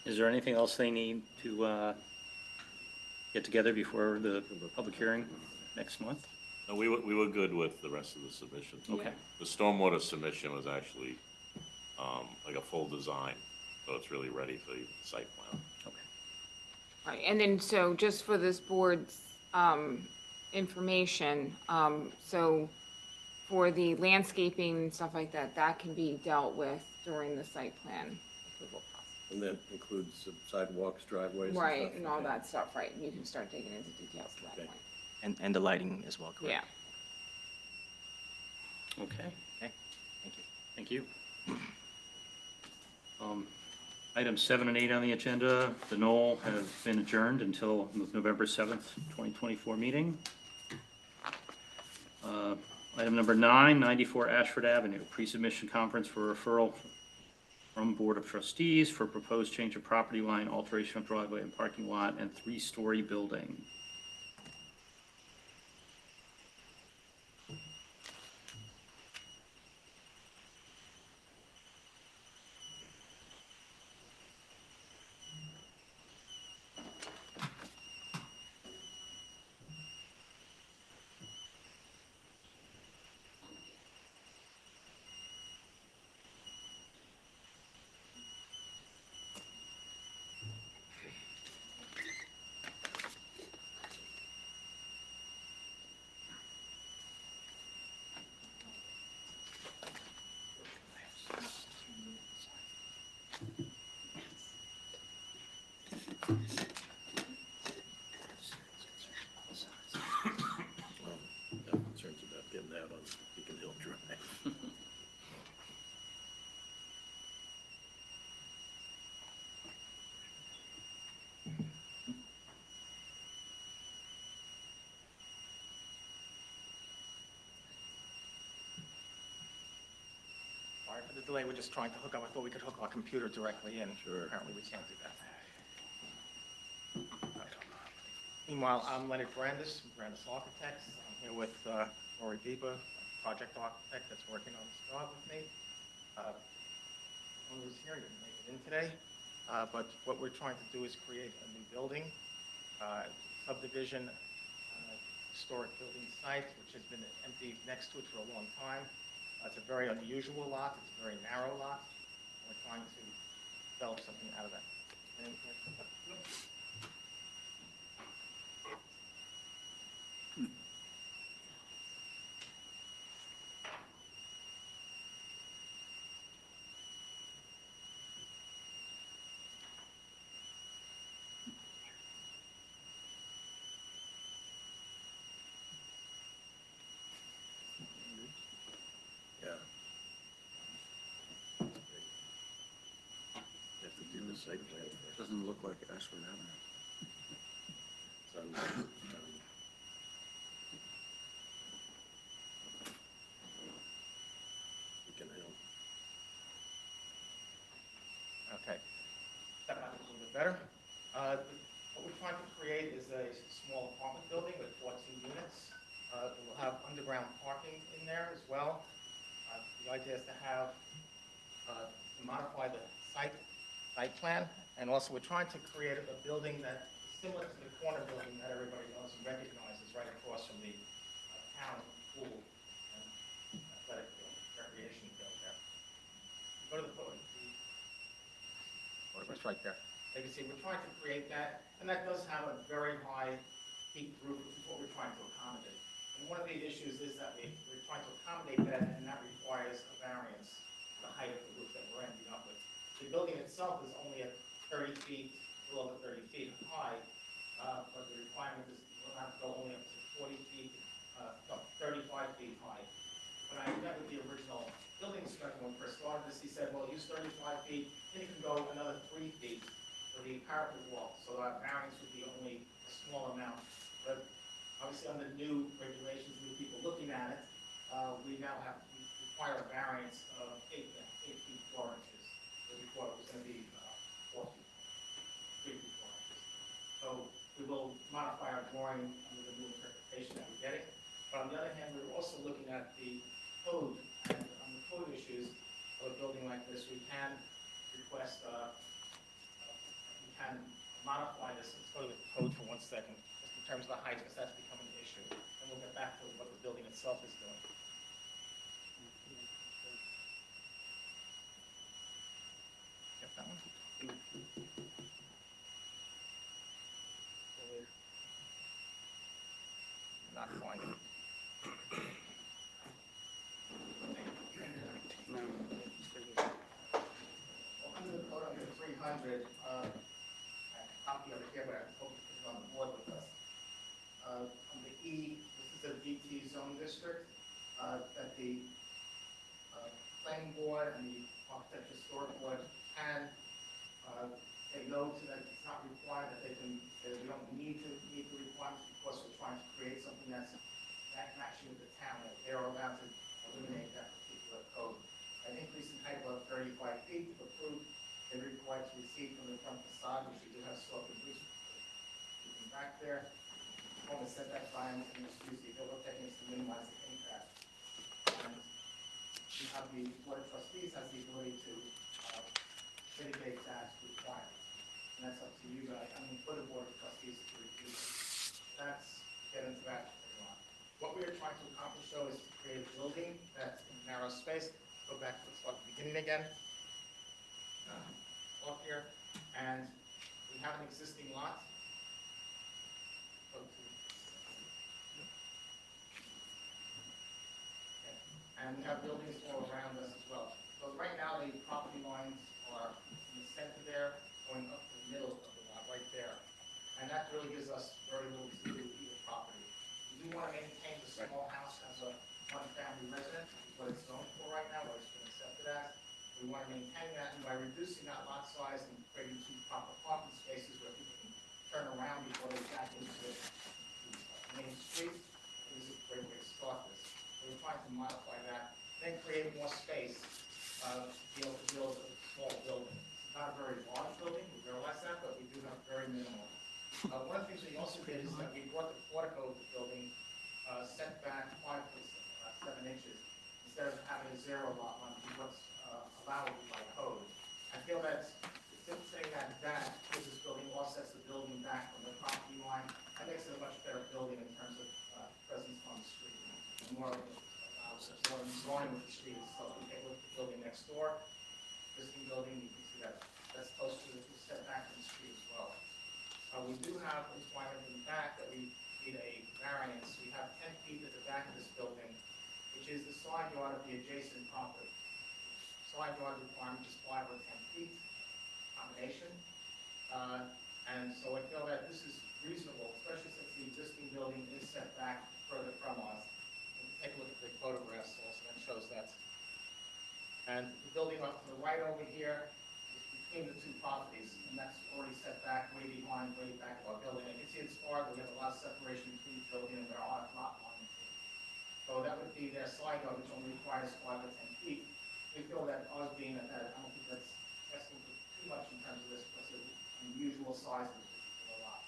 Is there anything else they need to get together before the public hearing next month? No, we were good with the rest of the submission. Okay. The stormwater submission was actually like a full design, so it's really ready for the site plan. Okay. Right, and then, so just for this board's information, so for the landscaping and stuff like that, that can be dealt with during the site plan approval process. And that includes sidewalks, driveways and stuff? Right, and all Okay. that stuff, right, you can start digging into details at that Okay. point. And the lighting as well, correct? Yeah. Okay. Okay. Thank you. Thank you. Items 7 and 8 on the agenda, the Knoll have been adjourned until November 7th, 2024 meeting. Item number 9, 94 Ashford Avenue, pre-submission conference for referral from Board of Trustees for proposed change of property line, alteration of driveway and parking lot, and 3-story building. No concerns about getting out on Beacon Hill Drive. Sorry for the delay, we're just trying to hook up. I thought we could hook our computer directly in. Sure. Apparently, we can't do that. Meanwhile, I'm Leonard Brandis, from Brandis Architects. I'm here with Lori Bieber, my project architect that's working on this job with me. When he was here, he didn't make it in today, but what we're trying to do is create a new building, subdivision, historic building site, which has been empty next to it for a long time. It's a very unusual lot, it's a very narrow lot, and we're trying to develop something out of that. Yeah. You have to do the site plan first. Doesn't look like Ashford Avenue. It's on, Beacon Hill. Okay. That might look a little bit better. What we're trying to create is a small apartment building with 14 units. We'll have underground parking in there as well. The idea is to have, to modify the site plan, and also we're trying to create a building that is similar to the corner building that everybody knows and recognizes right across from the town pool and athletic field, recreation field there. Go to the photo. Photograph's right there. You can see we're trying to create that, and that does have a very high peaked roof, which is what we're trying to accommodate. And one of the issues is that we're trying to accommodate that, and that requires a variance, the height of the roof that we're ending up with. The building itself is only at 30 feet, a little over 30 feet high, but the requirement is we'll have to go only up to 40 feet, no, 35 feet high. When I met with the original building inspector when we first started this, he said, well, use 35 feet, then you can go another 3 feet for the parapet wall, so that variance would be only a small amount. But obviously, under new regulations, new people looking at it, we now we require a variance of 8 feet 4 inches. So before it was going to be 4 feet, 3 feet 4 inches. So we will modify our drawing under the new interpretation that we're getting. But on the other hand, we're also looking at the code, and on the code issues of a building like this, we can request, we can modify this. Let's go to the code for 1 second, just in terms of the height, because that's becoming an issue. And we'll get back to what the building itself is doing. Get that one? Not finding it. Well, under the code, under 300, I have a copy of it here, but I hope you put it on the board with us. Under E, this is a DT zone district, that the planning board and the architecture historic board can say no to that. It's not required that they can, that we don't need to meet the requirements because we're trying to create something that's matching with the town, that they're allowed to eliminate that particular code. An increase in height above 35 feet, if approved, they're required to receive from the front facade, which we do have slope and breeze back there. Home is setback lines and use the building techniques to minimize the impact. And we have the board of trustees has the ability to mitigate that requirement. And that's up to you guys, I mean, for the board of trustees to review. That's, get into that later on. What we are trying to accomplish though is to create a building that's in a narrow space. Go back to the beginning again. Off here, and we have an existing lot. Go to- Okay. And we have buildings all around us as well. So right now, the property lines are in the center there, going up to the middle of the lot, right there. And that really gives us very little to do with either property. We do want to maintain the small house as a one-family residence, which is what it's zoned for right now, what it's been accepted as. We want to maintain that, and by reducing that lot size and creating 2 proper parking spaces where people can turn around before they back into the main street, this is a great way to start this. So we're trying to modify that, then create more space to be able to build a small building. It's not a very large building, we realize that, but we do have very minimal. One of the things we also did is that we brought the portico of the building set back 5 foot 7 inches next door, existing building, you can see that that's close to the setback from the street as well. We do have a requirement in the back that we need a variance. We have 10 feet at the back of this building, which is the side yard of the adjacent property. Side yard requirement is 5 or 10 feet, combination. And so I feel that this is reasonable, especially since the existing building is set back further from us. And take a look at the photographs also, that shows that. And the building up to the right over here is between the two properties, and that's already set back way behind, way back of our building. You can see it's far, we have a lot of separation between the building and their lot line. So that would be their side yard, which only requires 5 or 10 feet. We feel that ours being at that, I don't think that's asking for too much in terms of this, because of the unusual size of this particular lot.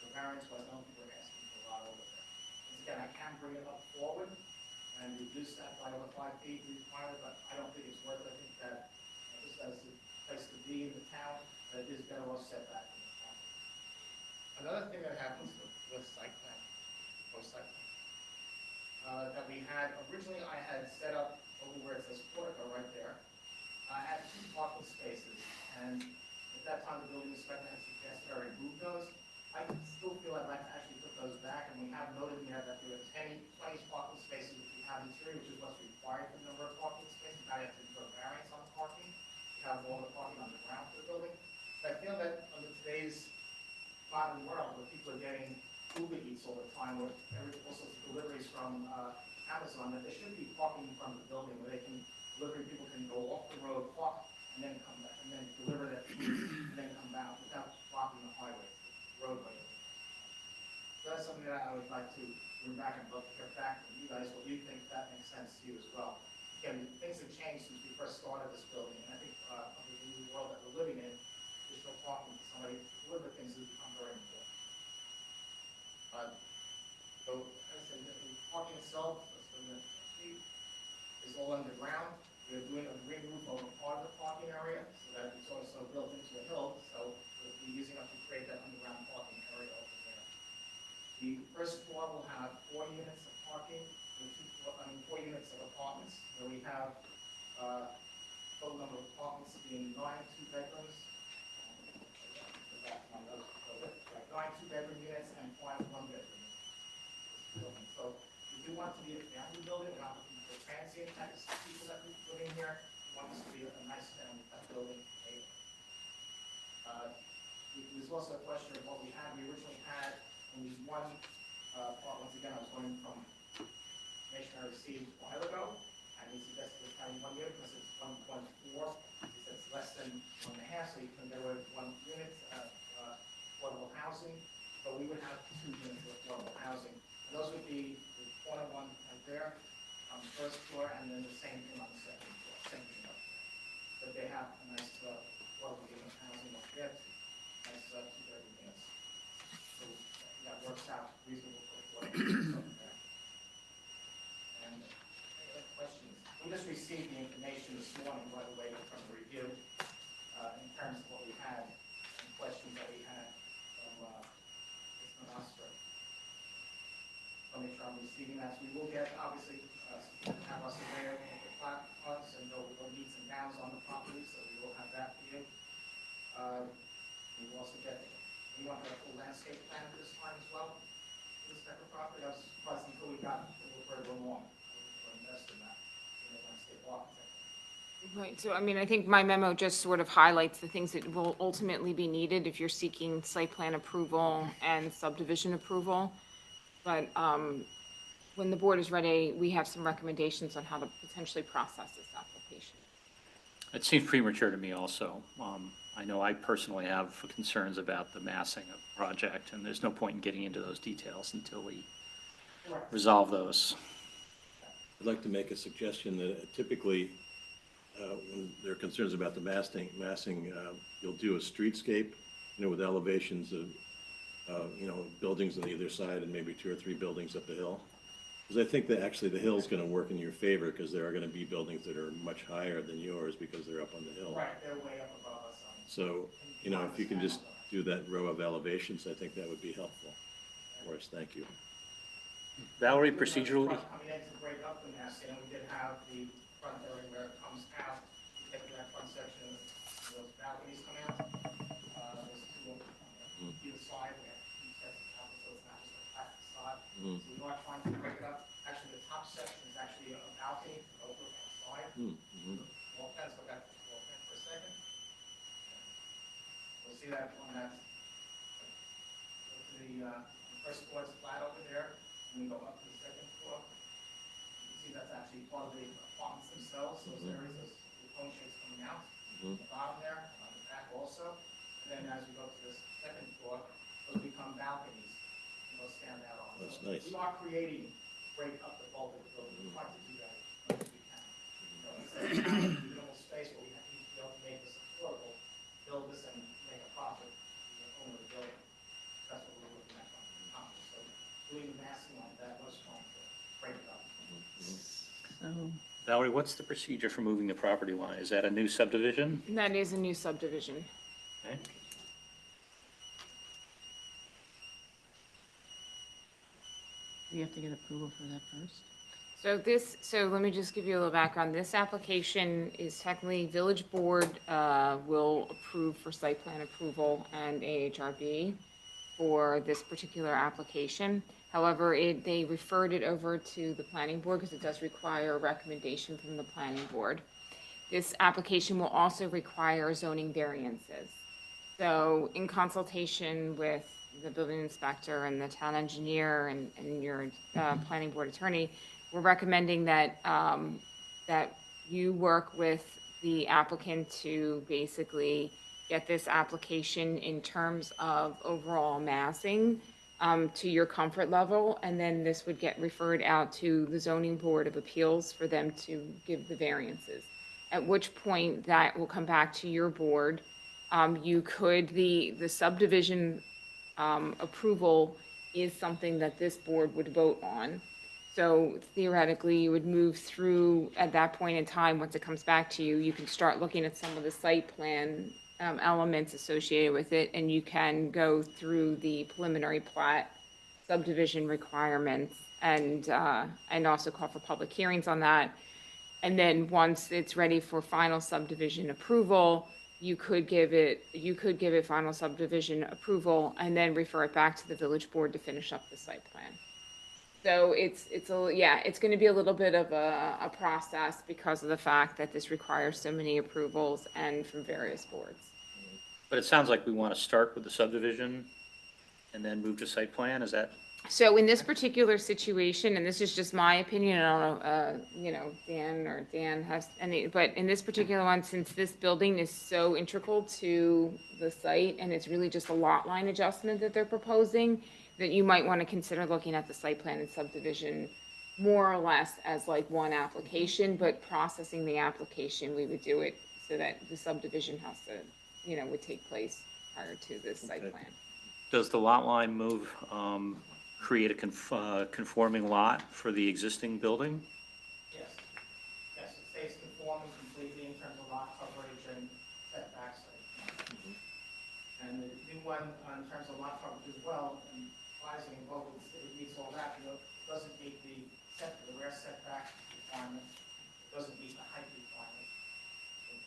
The variance was, I don't think we're asking for a lot over there. Once again, I can bring it up forward and reduce that by over 5 feet required, but I don't think it's worth it. I think that just as a place to be in the town, that it is better off set back in the town. Another thing that happens with site plan, post-site plan, that we had, originally I had set up over where it says portico right there. I had 2 parking spaces, and at that time, the building inspector had suggested I remove those. I still feel I'd like to actually put those back, and we have noted here that there are 20 parking spaces which we have interior, which is what's required for the number of parking spaces. Now you have to do a variance on the parking. You have all the parking on the ground for the building. But I feel that under today's modern world, where people are getting Uber Eats all the time, with all sorts of deliveries from Amazon, that there should be parking in front of the building where they can, delivery people can go off the road, park, and then come back, and then deliver that food, and then come back without blocking the highway, roadway. So that's something that I would like to bring back and love to hear back from you guys, what you think that makes sense to you as well. Again, things have changed since we first started this building, and I think under the new world that we're living in, additional parking for somebody to deliver things has become very important. So, as I said, the parking itself, is all underground. We're doing a green roof over part of the parking area, so that it's also built into a hill, so we'll be using it to create that underground parking area over there. The first floor will have 4 units of parking, and 4 units of apartments, where we have total number of apartments being 9 2-bedrooms. 9 2-bedroom units and 5 1-bedroom units. So we do want it to be a family building. We're not looking for transient types of people that we put in here. We want this to be a nice family type building. There's also a question of what we had. We originally had only one part. Once again, I was going from information I received a while ago, and he suggested it's having 1 unit because it's 1.4. He said it's less than 1.5, so you can get away with 1 unit affordable housing. So we would have 2 units of affordable housing. And those would be the corner one right there on the first floor, and then the same thing on the second floor, same thing up there. But they have a nice affordable unit housing up there, nice 2-bedroom units. So that works out reasonable for affordable up there. And any other questions? We just received the information this morning, by the way, from the review, in terms of what we had and questions that we had from Mr. Nostra. I'll make sure I'm receiving that. We will get, obviously, have us aware of the plots and know what needs and downs on the property, so we will have that for you. We will also get, we want a full landscape plan at this time as well for this type of property. I was surprised until we got a little further along. We're invested in that, in the landscape architect. Right, so I mean, I think my memo just sort of highlights the things that will ultimately be needed if you're seeking site plan approval and subdivision approval. But when the board is ready, we have some recommendations on how to potentially process this application. It seems premature to me also. I know I personally have concerns about the massing of the project, and there's no point in getting into those details until we resolve those. I'd like to make a suggestion that typically, when there are concerns about the massing, you'll do a streetscape, with elevations of, buildings on either side and maybe 2 or 3 buildings up the hill. Because I think that actually the hill's going to work in your favor, because there are going to be buildings that are much higher than yours because they're up on the hill. Right, they're way up above us. So, if you can just do that row of elevations, I think that would be helpful for us. Thank you. Valerie, procedurally, Coming in to break up the massing, we did have the front area where it comes out those balconies come out. Those two on either side, we have two sets of balconies, so it's not just a flat facade. So we are trying to break it up. Actually, the top section is actually a balcony, over outside. Wall fence, go back to the wall fence for a second. You'll see that on that, go to the first floor, it's flat over there, and we go up to the second floor. You can see that's actually part of the apartments themselves, those areas, those cone shapes coming out. On the bottom there, and on the back also. And then as we go to this second floor, those become balconies, and they'll stand out on. That's So nice. we are creating, break up the bulk of the building, we're trying to do that as much as we can. You know, instead of having a minimal space where we have to be able to make this affordable, build this and make a profit, the owner of the building. That's what we're looking at trying to accomplish. So doing the massing like that was trying to break it up. So, Valerie, what's the procedure for moving the property line? Is that a new subdivision? That is a new subdivision. Okay. we have to get approval for that first? So let me just give you a little background. This application is technically Village Board will approve for site plan approval and AHRB for this particular application. However, they referred it over to the planning board because it does require a recommendation from the planning board. This application will also require zoning variances. So in consultation with the building inspector and the town engineer and your planning board attorney, we're recommending that, that you work with the applicant to basically get this application in terms of overall massing to your comfort level, and then this would get referred out to the zoning board of appeals for them to give the variances. At which point that will come back to your board. You could, the subdivision approval is something that this board would vote on. So theoretically, you would move through, at that point in time, once it comes back to you, you can start looking at some of the site plan elements associated with it, and you can go through the preliminary plat subdivision requirements and also call for public hearings on that. And then once it's ready for final subdivision approval, you could give it final subdivision approval and then refer it back to the village board to finish up the site plan. So it's going to be a little bit of a process because of the fact that this requires so many approvals and from various boards. But it sounds like we want to start with the subdivision and then move to site plan, is that? So in this particular situation, and this is just my opinion, I don't know, Dan has any, but in this particular one, since this building is so integral to the site and it's really just a lot line adjustment that they're proposing, that you might want to consider looking at the site plan and subdivision more or less as like one application, but processing the application, we would do it so that the subdivision has to, would take place prior to this site plan. Does the lot line move, create a conforming lot for the existing building? Yes, it stays conforming completely in terms of lot coverage and setbacks. And the new one, in terms of lot coverage as well, and rising in both, it meets all that, it doesn't meet the rear setback requirement, it doesn't meet the height requirement.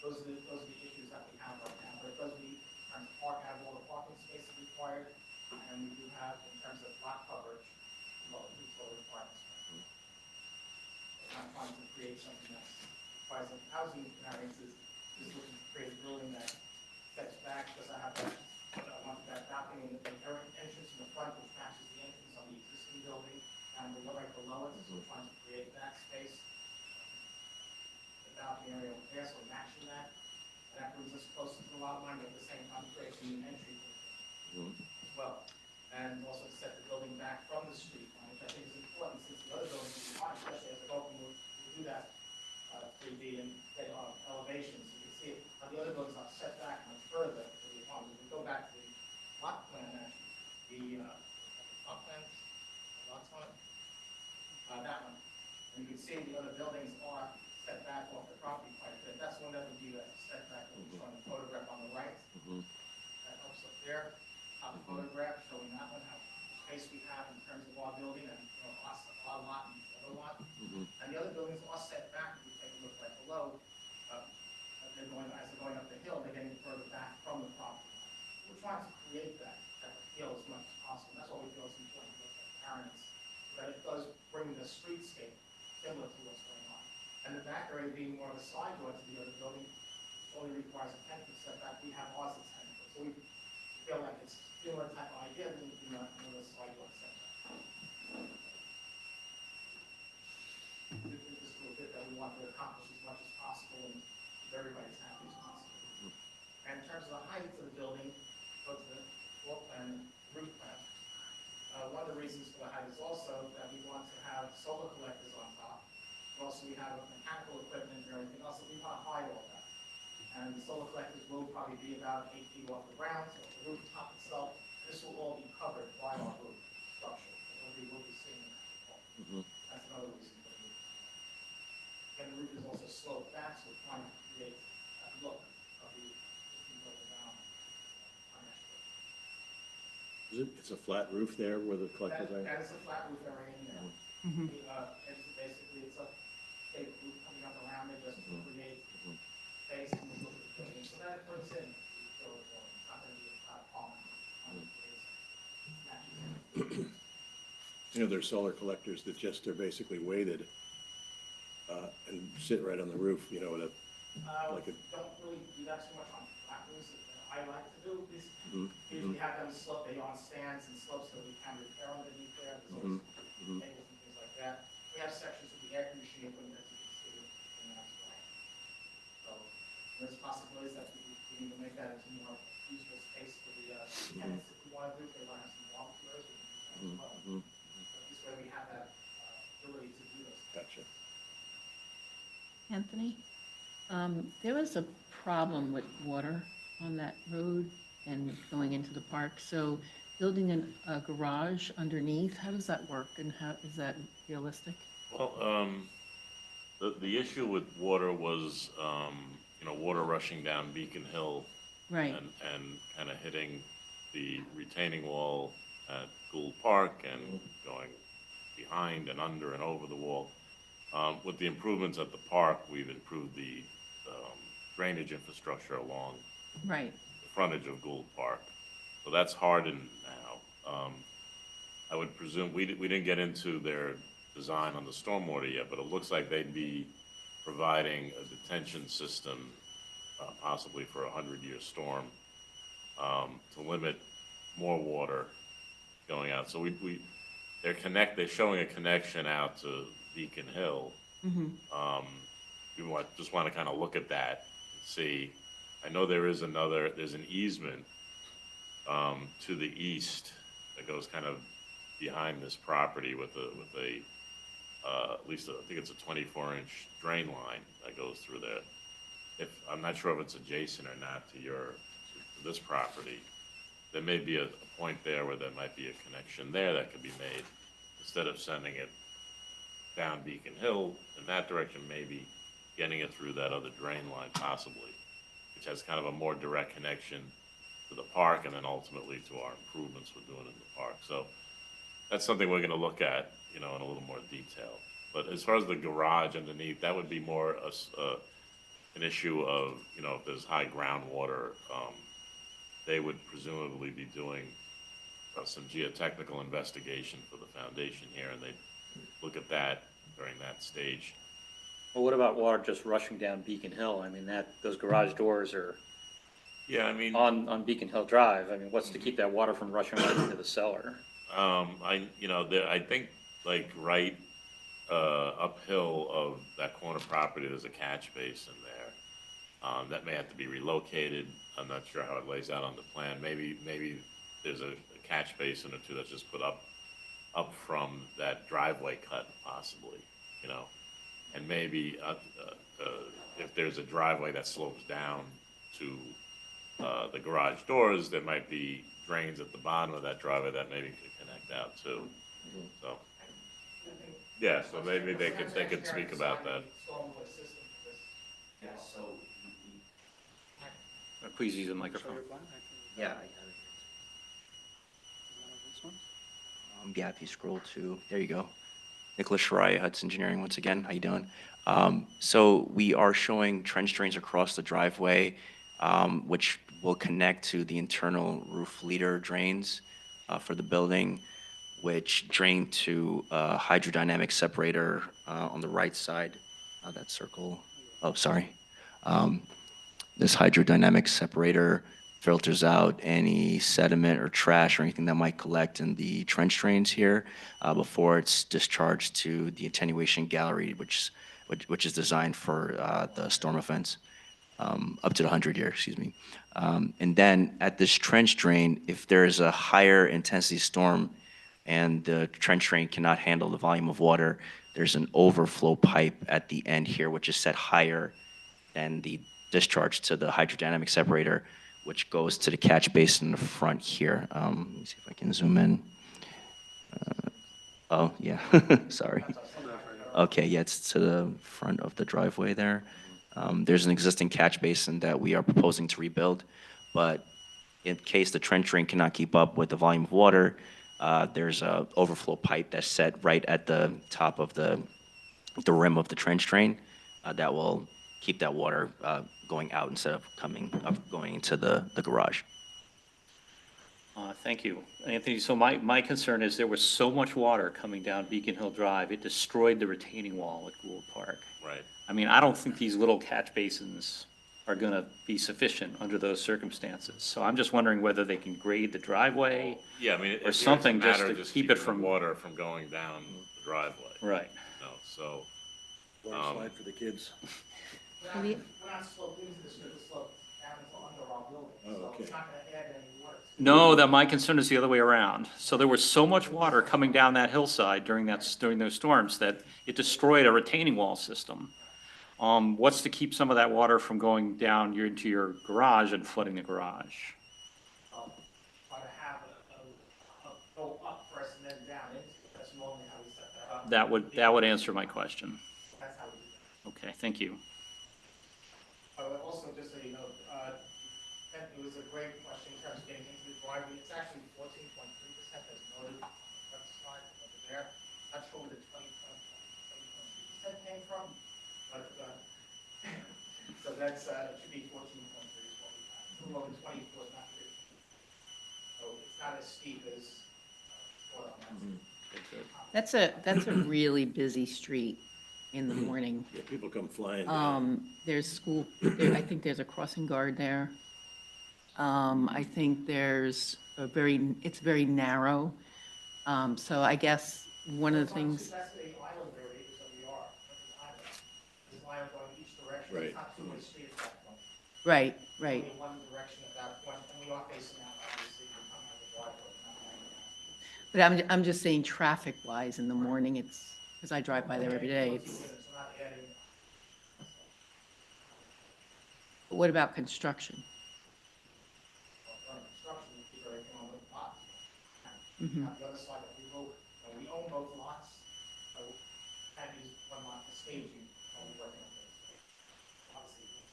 Those are the issues that we have right now, but it does meet, in terms of have all the parking spaces required, and we do have, in terms of lot coverage, well, it meets all the requirements. We're not trying to create something that requires some housing variances, just looking to create a building that sets back, because I have that, I want that balcony in the entrance in the front, which matches the entrance on the existing building, and we go right below it, so we're trying to create that space. The balcony area over there, so we're matching that, and that brings us closer to the lot line, but at the same time creating an entry as well. And also to set the building back from the street line, which I think is important, since the other buildings, especially as a building, we'll do that 3D and get elevations. You can see it on the other buildings, I'll set back much further to the apartment. If we go back to the lot plan, actually, the lot plan, lots on it, that one. And you can see the other buildings are set back off the property quite a bit. That's one that would be that setback that we saw in the photograph on the right. That helps up there. Top photograph showing that one, how much space we have in terms of our building and our lot and the other lot. And the other buildings are set back. If you take a look right below, as they're going up the hill, they're getting further possible. That's why we feel it's important to look at variance, so that it does bring the streetscape similar to what's going on. And the back area being more of a side door to the other building, only requires a 10-foot setback. We have ours at 10 foot, so we feel like it's similar type of idea than another side door setback. This is a bit that we want to accomplish as much as possible and keep everybody as happy as possible. And in terms of the height of the building, go to the floor plan, roof plan. One of the reasons for the height is also that we want to have solar collectors on top. Also, we have mechanical equipment and everything else, so we want to hide all that. And the solar collectors will probably be about 8 feet off the ground, so the rooftop itself, this will all be covered by our roof structure. So nobody will be seeing that. That's another reason for the roof. And the roof is also sloped back, so we're trying to create that look of the existing building down on that structure. It's a flat roof there where the collectors are? That is a flat roof area in there. It's basically, it's a big roof coming up around it just to create space and look at the building. So that puts in the building. It's not going to be a flat palm. You know, there's solar collectors that just are basically weighted and sit right on the roof, you know, like a... Don't really do that too much on flat roofs. I like to do is usually have them slope, they on stands and slopes so we can repair underneath there. There's always tables and things like that. We have sections with the air conditioning equipment that you can see in that as well. So there's possibilities that we can even make that into more usable space for the tenants if we want to do. If they want to have some wall floors, we can do that as well. But this way we have that ability to do those things. Gotcha. Anthony, there was a problem with water on that road and going into the park. So building a garage underneath, how does that work and how is that realistic? Well, the issue with water was, water rushing down Beacon Hill. Right. And kind of hitting the retaining wall at Gould Park and going behind and under and over the wall. With the improvements at the park, we've improved the drainage infrastructure along Right. the frontage of Gould Park. So that's hardened now. I would presume, we didn't get into their design on the stormwater yet, but it looks like they'd be providing a detention system, possibly for a 100-year storm, to limit more water going out. So they're showing a connection out to Beacon Hill. We just want to kind of look at that and see. I know there's an easement to the east that goes kind of behind this property with a at least I think it's a 24-inch drain line that goes through there. I'm not sure if it's adjacent or not to this property. There may be a point there where there might be a connection there that could be made instead of sending it down Beacon Hill in that direction, maybe getting it through that other drain line possibly, which has kind of a more direct connection to the park and then ultimately to our improvements we're doing in the park. So that's something we're going to look at, in a little more detail. But as far as the garage underneath, that would be more an issue of, if there's high groundwater, they would presumably be doing some geotechnical investigation for the foundation here, and they'd look at that during that stage. Well, what about water just rushing down Beacon Hill? I mean, those garage doors are Yeah, I mean, on Beacon Hill Drive. I mean, what's to keep that water from rushing right into the cellar? I think like right uphill of that corner property, there's a catch basin there. That may have to be relocated. I'm not sure how it lays out on the plan. Maybe there's a catch basin or two that's just put up from that driveway cut possibly, and maybe if there's a driveway that slopes down to the garage doors, there might be drains at the bottom of that driveway that maybe could connect out too. So, yeah, so maybe they could speak about that. Yeah, so. Please use the microphone. Yeah, I have it. Yeah, if you scroll to, there you go. Nicholas Shariah, Hudson Engineering, once again, how you doing? So we are showing trench drains across the driveway, which will connect to the internal roof leader drains. for the building, which drain to a hydrodynamic separator on the right side. That circle, oh, sorry. This hydrodynamic separator filters out any sediment or trash or anything that might collect in the trench drains here before it's discharged to the attenuation gallery, which is designed for the storm events, up to the 100-year, excuse me. And then at this trench drain, if there's a higher intensity storm and the trench drain cannot handle the volume of water, there's an overflow pipe at the end here, which is set higher than the discharge to the hydrodynamic separator, which goes to the catch basin in the front here. Let me see if I can zoom in. Oh, yeah, sorry. Okay, yeah, it's to the front of the driveway there. There's an existing catch basin that we are proposing to rebuild, but in case the trench drain cannot keep up with the volume of water, there's a overflow pipe that's set right at the top of the rim of the trench drain that will keep that water going out instead of going into the garage. Thank you, Anthony. So my concern is there was so much water coming down Beacon Hill Drive, it destroyed the retaining wall at Gould Park. Right. I mean, I don't think these little catch basins are going to be sufficient under those circumstances. So I'm just wondering whether they can grade the driveway. Yeah, I mean, or something just to keep keeping it from the water from going down the driveway. Right. No, so, Water slide for the kids. We're not sloping into the slope down into under our building, so okay. it's not gonna add any water. No, that my concern is the other way around. So there was so much water coming down that hillside during those storms that it destroyed a retaining wall system. What's to keep some of that water from going down into your garage and flooding the garage? Try to have a go up first and then down into it. That's normally how we set that up. That would answer my question. That's how we do that. Okay, thank you. Also, just so you know, it was a great question in terms of getting into the driveway. It's actually 14.3% that's noted on the left side over there. Not sure where the 20.3% came from, but, so that's, it should be 14.3 is what we have. A little over 24 is not good. So it's not as steep as, what on that. That's a really busy street in the morning. Yeah, people come flying down. There's school, I think there's a crossing guard there. I think there's it's very narrow. So I guess one of the things, That's the island variations that we are. That's the island. There's island going each direction. Right. It's not two-way street at that point. right. Only one direction at that point, and we are facing out, obviously, we're coming out the driveway, not backing out. But I'm just saying traffic-wise in the morning, it's, because I drive by there every day. It's not adding. But what about construction? During construction, we keep everything on the lot. Mhm. On the other side, we own both lots, so we can't use one lot for staging when we're working on this. Obviously.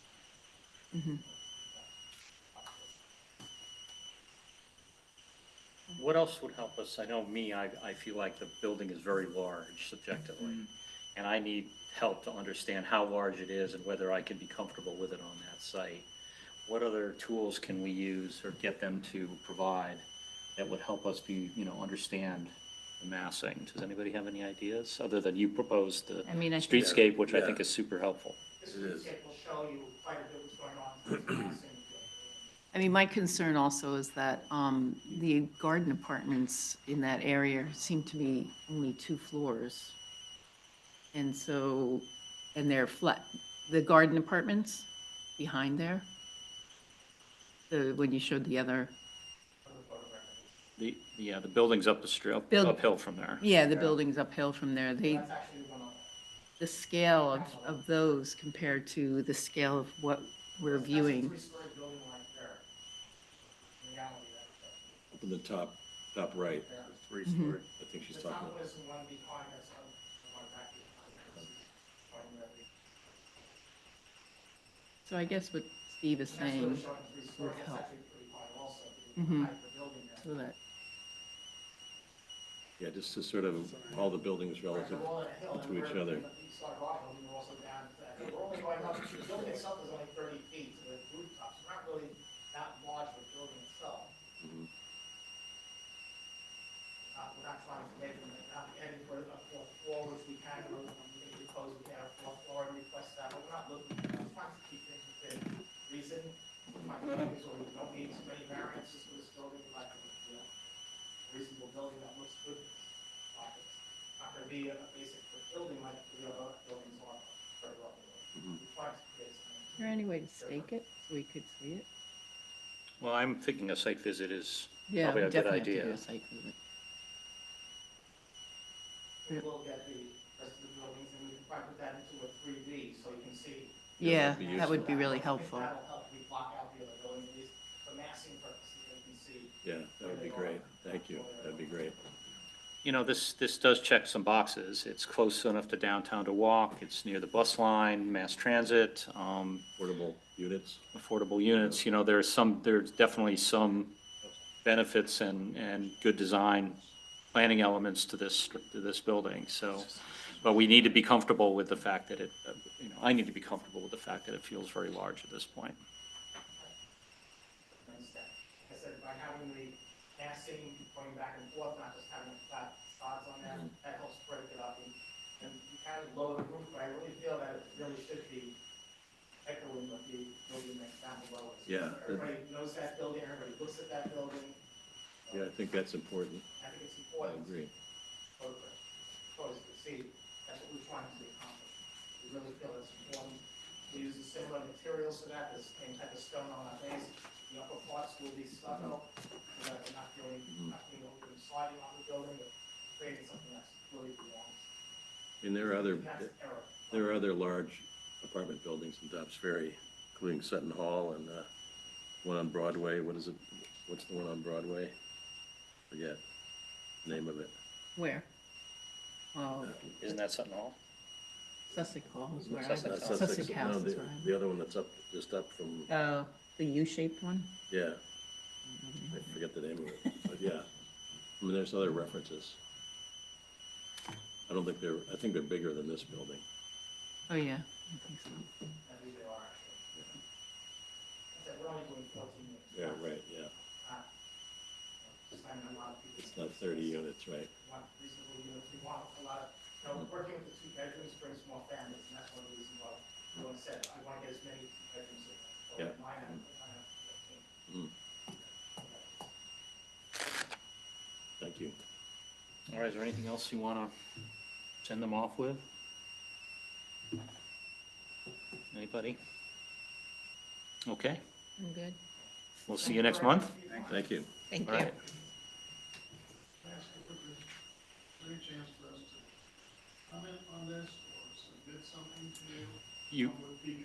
Mhm. What else would help us? I know I feel like the building is very large subjectively, and I need help to understand how large it is and whether I can be comfortable with it on that site. What other tools can we use or get them to provide that would help us understand the massing? Does anybody have any ideas, other than you proposed the I mean, I think- streetscape, which I Yeah. think is super helpful? This streetscape will show you quite a bit what's going on in terms of massing. I mean, my concern also is that the garden apartments in that area seem to be only 2 floors. And so, and they're flat, the garden apartments behind there, when you showed the other, The building's up the street, uphill from there. yeah, the buildings uphill from there, That's actually one of them. the scale of those compared to the scale of what we're viewing. That's a 3-story building right there. In reality, that's Up in the top right, there. 3-story. I think she's The talking top about. one is the one behind, that's the one back behind. Showing that So I guess what Steve is That's really saying showing 3 stories. would That's help. actually pretty high also. Mhm. Height of the building there. So that, Yeah, just to sort of all the buildings relative They're all on a hill, and to we're- each other. We start off, and we're also down to that. We're only going up, the building itself is only 30 feet to the rooftops. We're not really that large of a building itself. trying to make it so we don't need too many variances for this building, we like, reasonable building that looks good. It's not gonna be a basic brick building like the other buildings are further up the road. We try to create something. Is there any way to stake it so we could see it? Well, I'm thinking a site visit is Yeah, probably we a good definitely have to do idea. a site visit. We will get the rest of the buildings and we can probably put that into a 3D so you can see. Yeah, that'd be that would be really I think helpful. that'll help me block out the other buildings, at least for massing purposes, they can see. Yeah, that would be great. Thank you. That'd be great. You know, this does check some boxes. It's close enough to downtown to walk. It's near the bus line, mass transit, Portable units. affordable units. You know, there's definitely some benefits and good design planning elements to this building. So, but we need to be comfortable with the fact that it, I need to be comfortable with the fact that it feels very large at this point. Understand. Like I said, by having the massing going back and forth, not just having a flat spots on there, that helps break it up and you kind of lower the roof, but I really feel that it really should be echoing what the building next down below is. Yeah. Everybody knows that building, everybody looks at that building. Yeah, I think that's important. I think it's I important. agree. Photos to see, that's what we're trying to accomplish. We really feel it's important. We use similar materials for that, the same type of stone on our base. The upper parts will be stucco, so that we're not doing, sliding on the building, but creating something that's really belongs. And there are That's error. other large apartment buildings in Dobbs Ferry, including Sutton Hall and one on Broadway. What is it? What's the one on Broadway? Forget the name of it. Where? Oh, Isn't that Sutton Hall? Sussex Hall is where I Sussex was. House. Sussex no, House is where I the other one that's up, just up from, Oh, the U-shaped one? yeah, I forget the name of it, but yeah. I mean, there's other references. I think they're bigger than this building. Oh, yeah, I think so. I believe they are actually. I said, we're only doing 14 units. Yeah, right, yeah. Signing a lot of people. It's not 30 units, right? We want reasonable units, we want a lot of, working with the 2 bedrooms brings more families, and that's one of the reasons why we want to say, I want to get as many 2 bedrooms in there. So Yeah. mine have 14. Thank you. All right, is there anything else you want to send them off with? Anybody? Okay, I'm good. we'll see you next month. Thank you. Thank All you. right. Ask if there's any chance for us to comment on this or submit something to You, with Beacon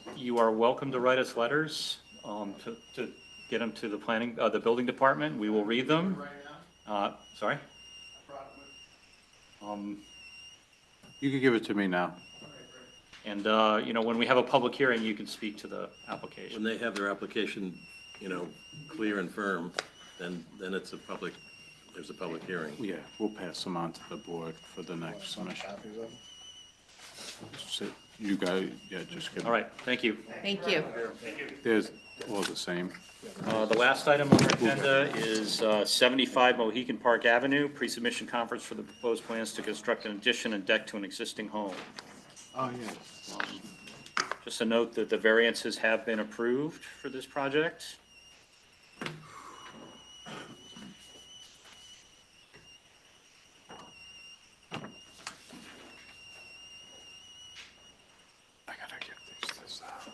Hill. you are welcome to write us letters, to get them to the the building department. We will read them. Right now, Sorry? I brought it with. You could give it to me now. Okay, great. And, when we have a public hearing, you can speak to the When application. they have their application, clear and firm, then there's a public hearing. Yeah, we'll pass them on to the board for the next one. So you guys, yeah, just give. All right, thank you. Thank you. There's all the same. The last item on our agenda is 75 Mohican Park Avenue, pre-submission conference for the proposed plans to construct an addition and deck to an existing home. Oh, yeah. Just a note that the variances have been approved for this project. I gotta get this out.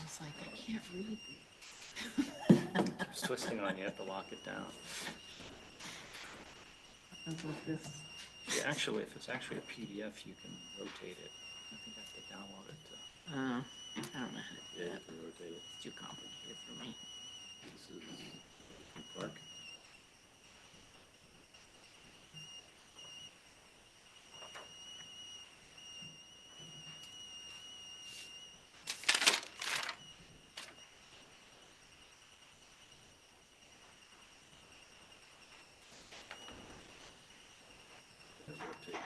It's like, I can't read. It's twisting on you, have to lock it down. Sounds like this. Yeah, actually, if it's actually a PDF, you can rotate it. I think I have to download it. I don't know how to do Yeah, you that. can rotate it. It's too complicated for me. This is Park. Rotate.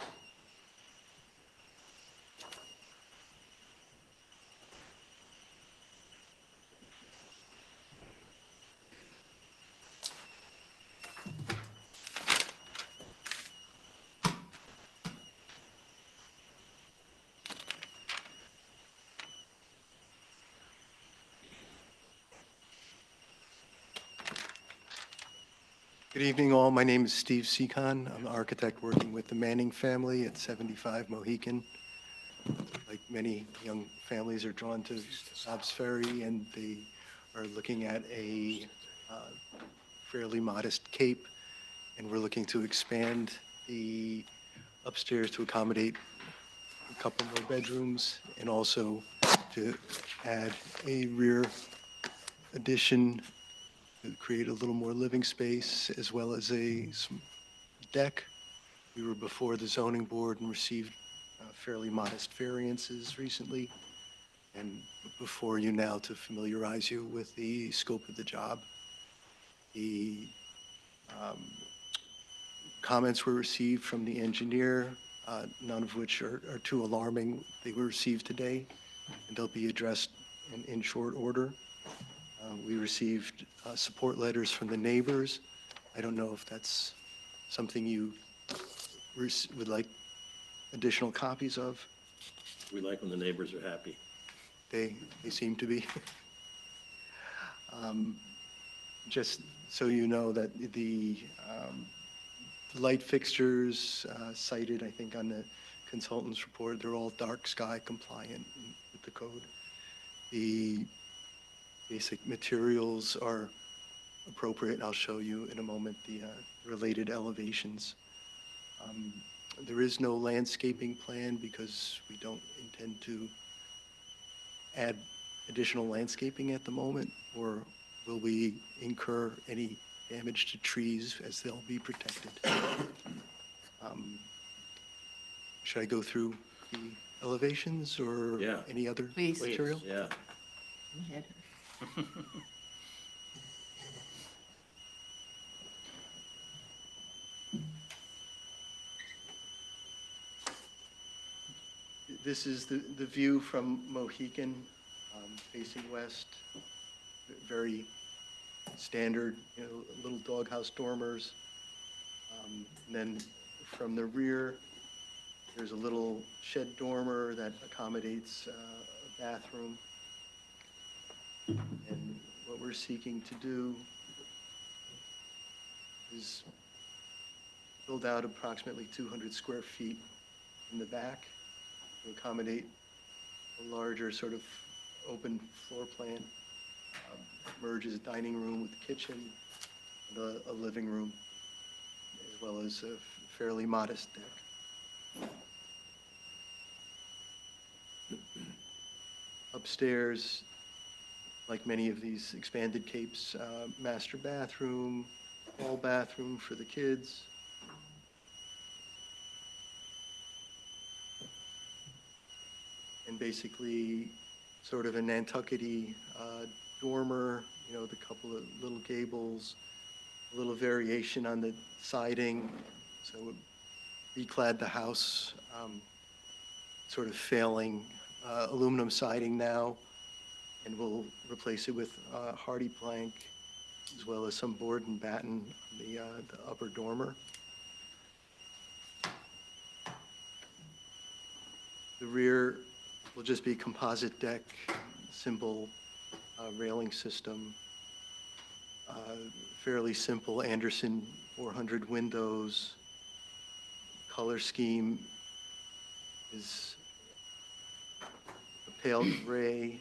Good evening, all. My name is Steve Seacon. I'm the architect working with the Manning family at 75 Mohican. Like many young families are drawn to Dobbs Ferry, and they are looking at a fairly modest cape, and we're looking to expand the upstairs to accommodate a couple more bedrooms, and also to add a rear addition to create a little more living space, as well as some deck. We were before the zoning board and received fairly modest variances recently, and before you now to familiarize you with the scope of the job. The comments were received from the engineer, none of which are too alarming. They were received today, and they'll be addressed in short order. We received support letters from the neighbors. I don't know if that's something you would like additional copies of. We like when the neighbors are happy. They seem to be. Just so you know that the light fixtures cited, I think, on the consultant's report, they're all dark sky compliant with the code. The basic materials are appropriate. I'll show you in a moment the related elevations. There is no landscaping plan because we don't intend to add additional landscaping at the moment, or will we incur any damage to trees as they'll be protected? Should I go through the elevations or Yeah. any other Please. material? Yeah. Go ahead. This is the view from Mohican, facing west. Very standard, little doghouse dormers. And then from the rear, there's a little shed dormer that accommodates a bathroom. And what we're seeking to do is build out approximately 200 square feet in the back to accommodate a larger sort of open floor plan. Merges dining room with kitchen and a living room, as well as a fairly modest deck. Upstairs, like many of these expanded capes, master bathroom, hall bathroom for the kids. And basically sort of a Nantucket-y dormer, the couple of little gables, a little variation on the siding. So reclad the house, sort of failing aluminum siding now, and we'll replace it with hardy plank, as well as some board and batten on the upper dormer. The rear will just be composite deck, simple railing system, fairly simple Anderson 400 windows. Color scheme is a pale gray.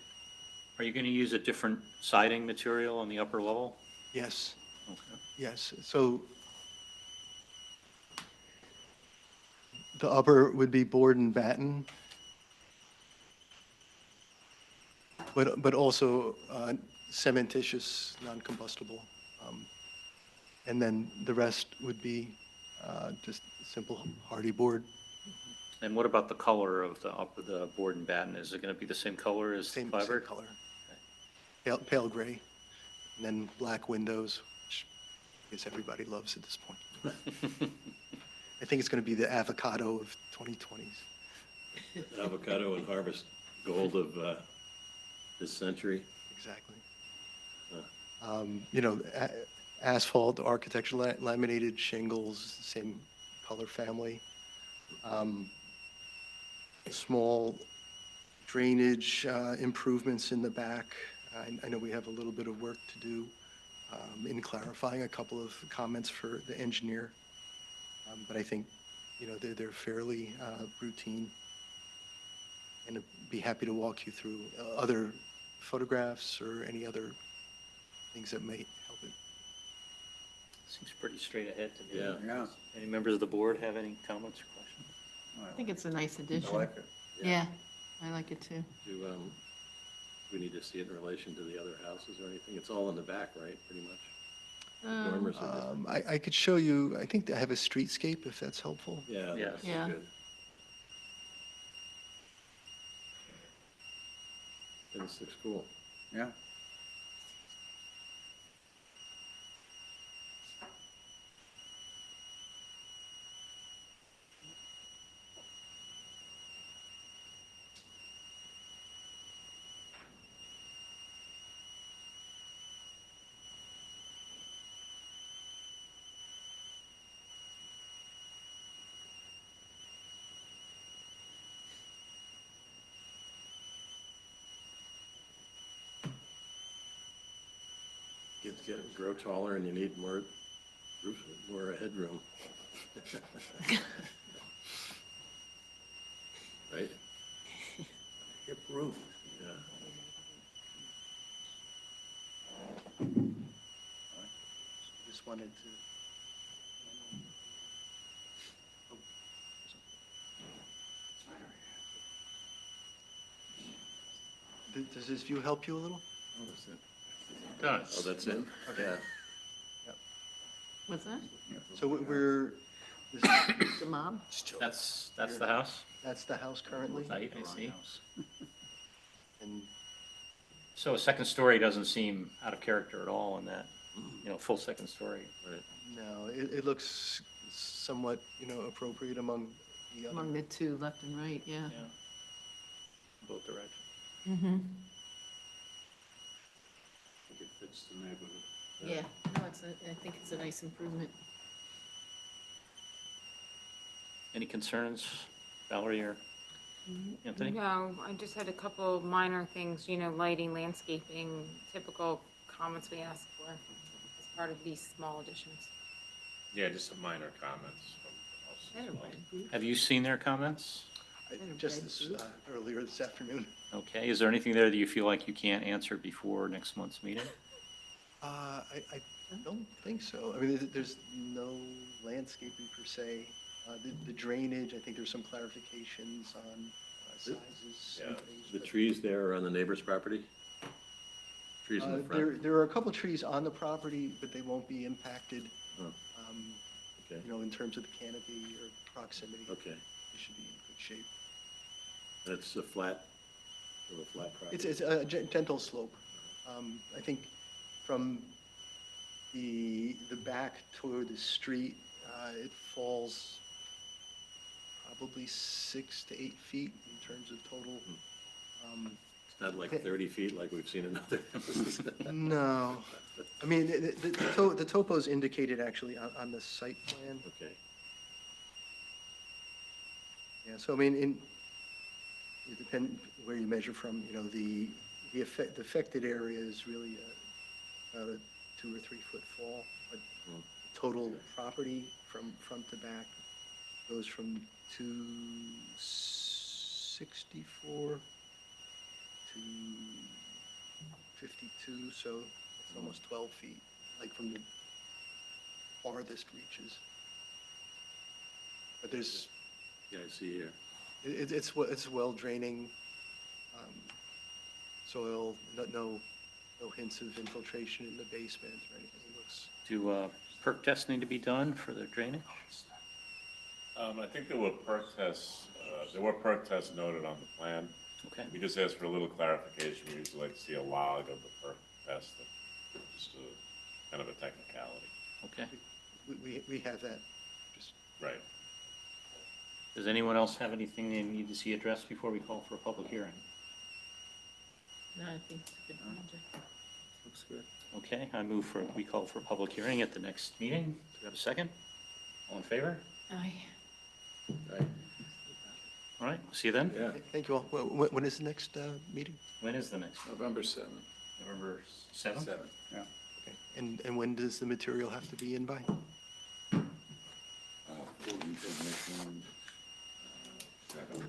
Are you going to use a different siding material on the upper level? Yes, Okay. yes. So the upper would be board and batten, but also cementitious, non-combustible. And then the rest would be just simple hardy board. And what about the color of the board and batten? Is it going to be the same color as the Same clapboard? color. Pale gray, and then black windows, which I guess everybody loves at this point. I think it's going to be the avocado of 2020s. Avocado and harvest gold of this century. Exactly. Asphalt, architecture, laminated shingles, same color family. Small drainage improvements in the back. I know we have a little bit of work to do. in clarifying a couple of comments for the engineer. But I think, they're fairly routine. And I'd be happy to walk you through other photographs or any other things that may help it. Seems pretty straight ahead to me. Yeah. Yeah. Any members of the board have any comments or questions? I think it's a nice I addition. like it. Yeah, I like it too. Do we need to see it in relation to the other houses or anything? It's all in the back, right, pretty much? Dormers are just- I could show you, I think I have a streetscape, if that's helpful. Yeah, Yes. that's Yeah. good. And this looks cool. Yeah. Kids grow taller and you need more headroom. Right? Hip roof. Yeah. Just wanted to. Does this view help you a little? Oh, that's it? Yeah. What's that? So we're, The mob? That's the house? that's the house currently. I see. And So a second story doesn't seem out of character at all in that, full second story. Right. no, it looks somewhat, appropriate among the other. Among the two, left and right, yeah. Yeah. Both directions. Mm-hmm. I think it fits the neighborhood. Yeah, no, I think it's a nice improvement. Any concerns, Valerie or Anthony? No, I just had a couple minor things, lighting, landscaping, typical comments we ask for as part of these small additions. Yeah, just some minor comments from Better us. red roof. Have you seen their comments? Just earlier this afternoon. Okay, is there anything there that you feel like you can't answer before next month's meeting? I don't think so. I mean, there's no landscaping per se. The drainage, I think there's some clarifications on sizes and things. The but, trees there are on the neighbor's property? Trees in the front? There are a couple trees on the property, but they won't be impacted, Oh, okay, in terms of the canopy or proximity. okay. They should be in good shape. And it's a flat property? It's a gentle slope. I think from the back toward the street, it falls probably 6 to 8 feet in terms of total. It's not like 30 feet like we've seen in other houses? No, I mean, the topo's indicated actually on the site plan. Okay, Yeah, so I mean, it depends where you measure from, the affected area is really about a 2 or 3 foot fall, but total property from front to back goes from 264 to 52, so it's almost 12 feet, like from the farthest reaches. But there's, yeah, I see here. it's well draining, soil, no hints of infiltration in the basement or anything. It looks, Do perk tests need to be done for the drainage? I think there were perk tests noted on the plan. Okay, We just asked for a little clarification. We usually like to see a log of the perk test, just kind of a technicality. okay. we have that, just, Right. Does anyone else have anything they need to see addressed before we call for a public hearing? No, I think it's a good project. Looks good. Okay, we call for a public hearing at the next meeting. Do we have a second? All in favor? Aye. Right, All right, see you then. yeah. thank you all. When is the next meeting? When is the next? November 7th. November 7th? Yeah. Okay. And when does the material have to be in by? Full resubmission, 7 days.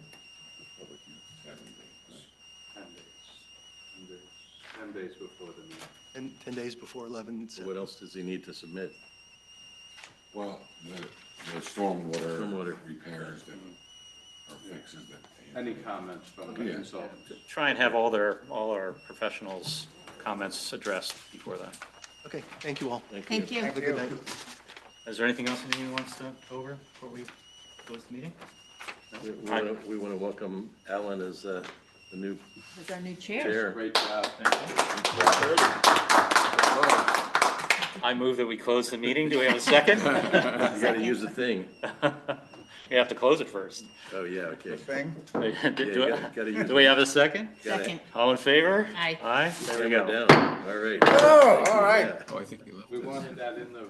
10 days before the meeting. And 10 days before 11? What else does he need to submit? Well, the stormwater. Stormwater. Repairs that, or fixes that. Any comments from the Yeah. consultants? Try and have all our professionals' comments addressed before that. Okay, thank you all. Thank you. Have a good night. Is there anything else anyone wants to go over before we close the meeting? No? We want to welcome Alan as the new As our new chair. chair. Great job. I move that we close the meeting. Do we have a second? You got to use the thing. You have to close it first. Oh, yeah, okay. Do we have a second? Gotta- Second. All in favor? Aye. Aye, there we Hammer go. down. All right. Oh, all right. Yeah. We wanted that in the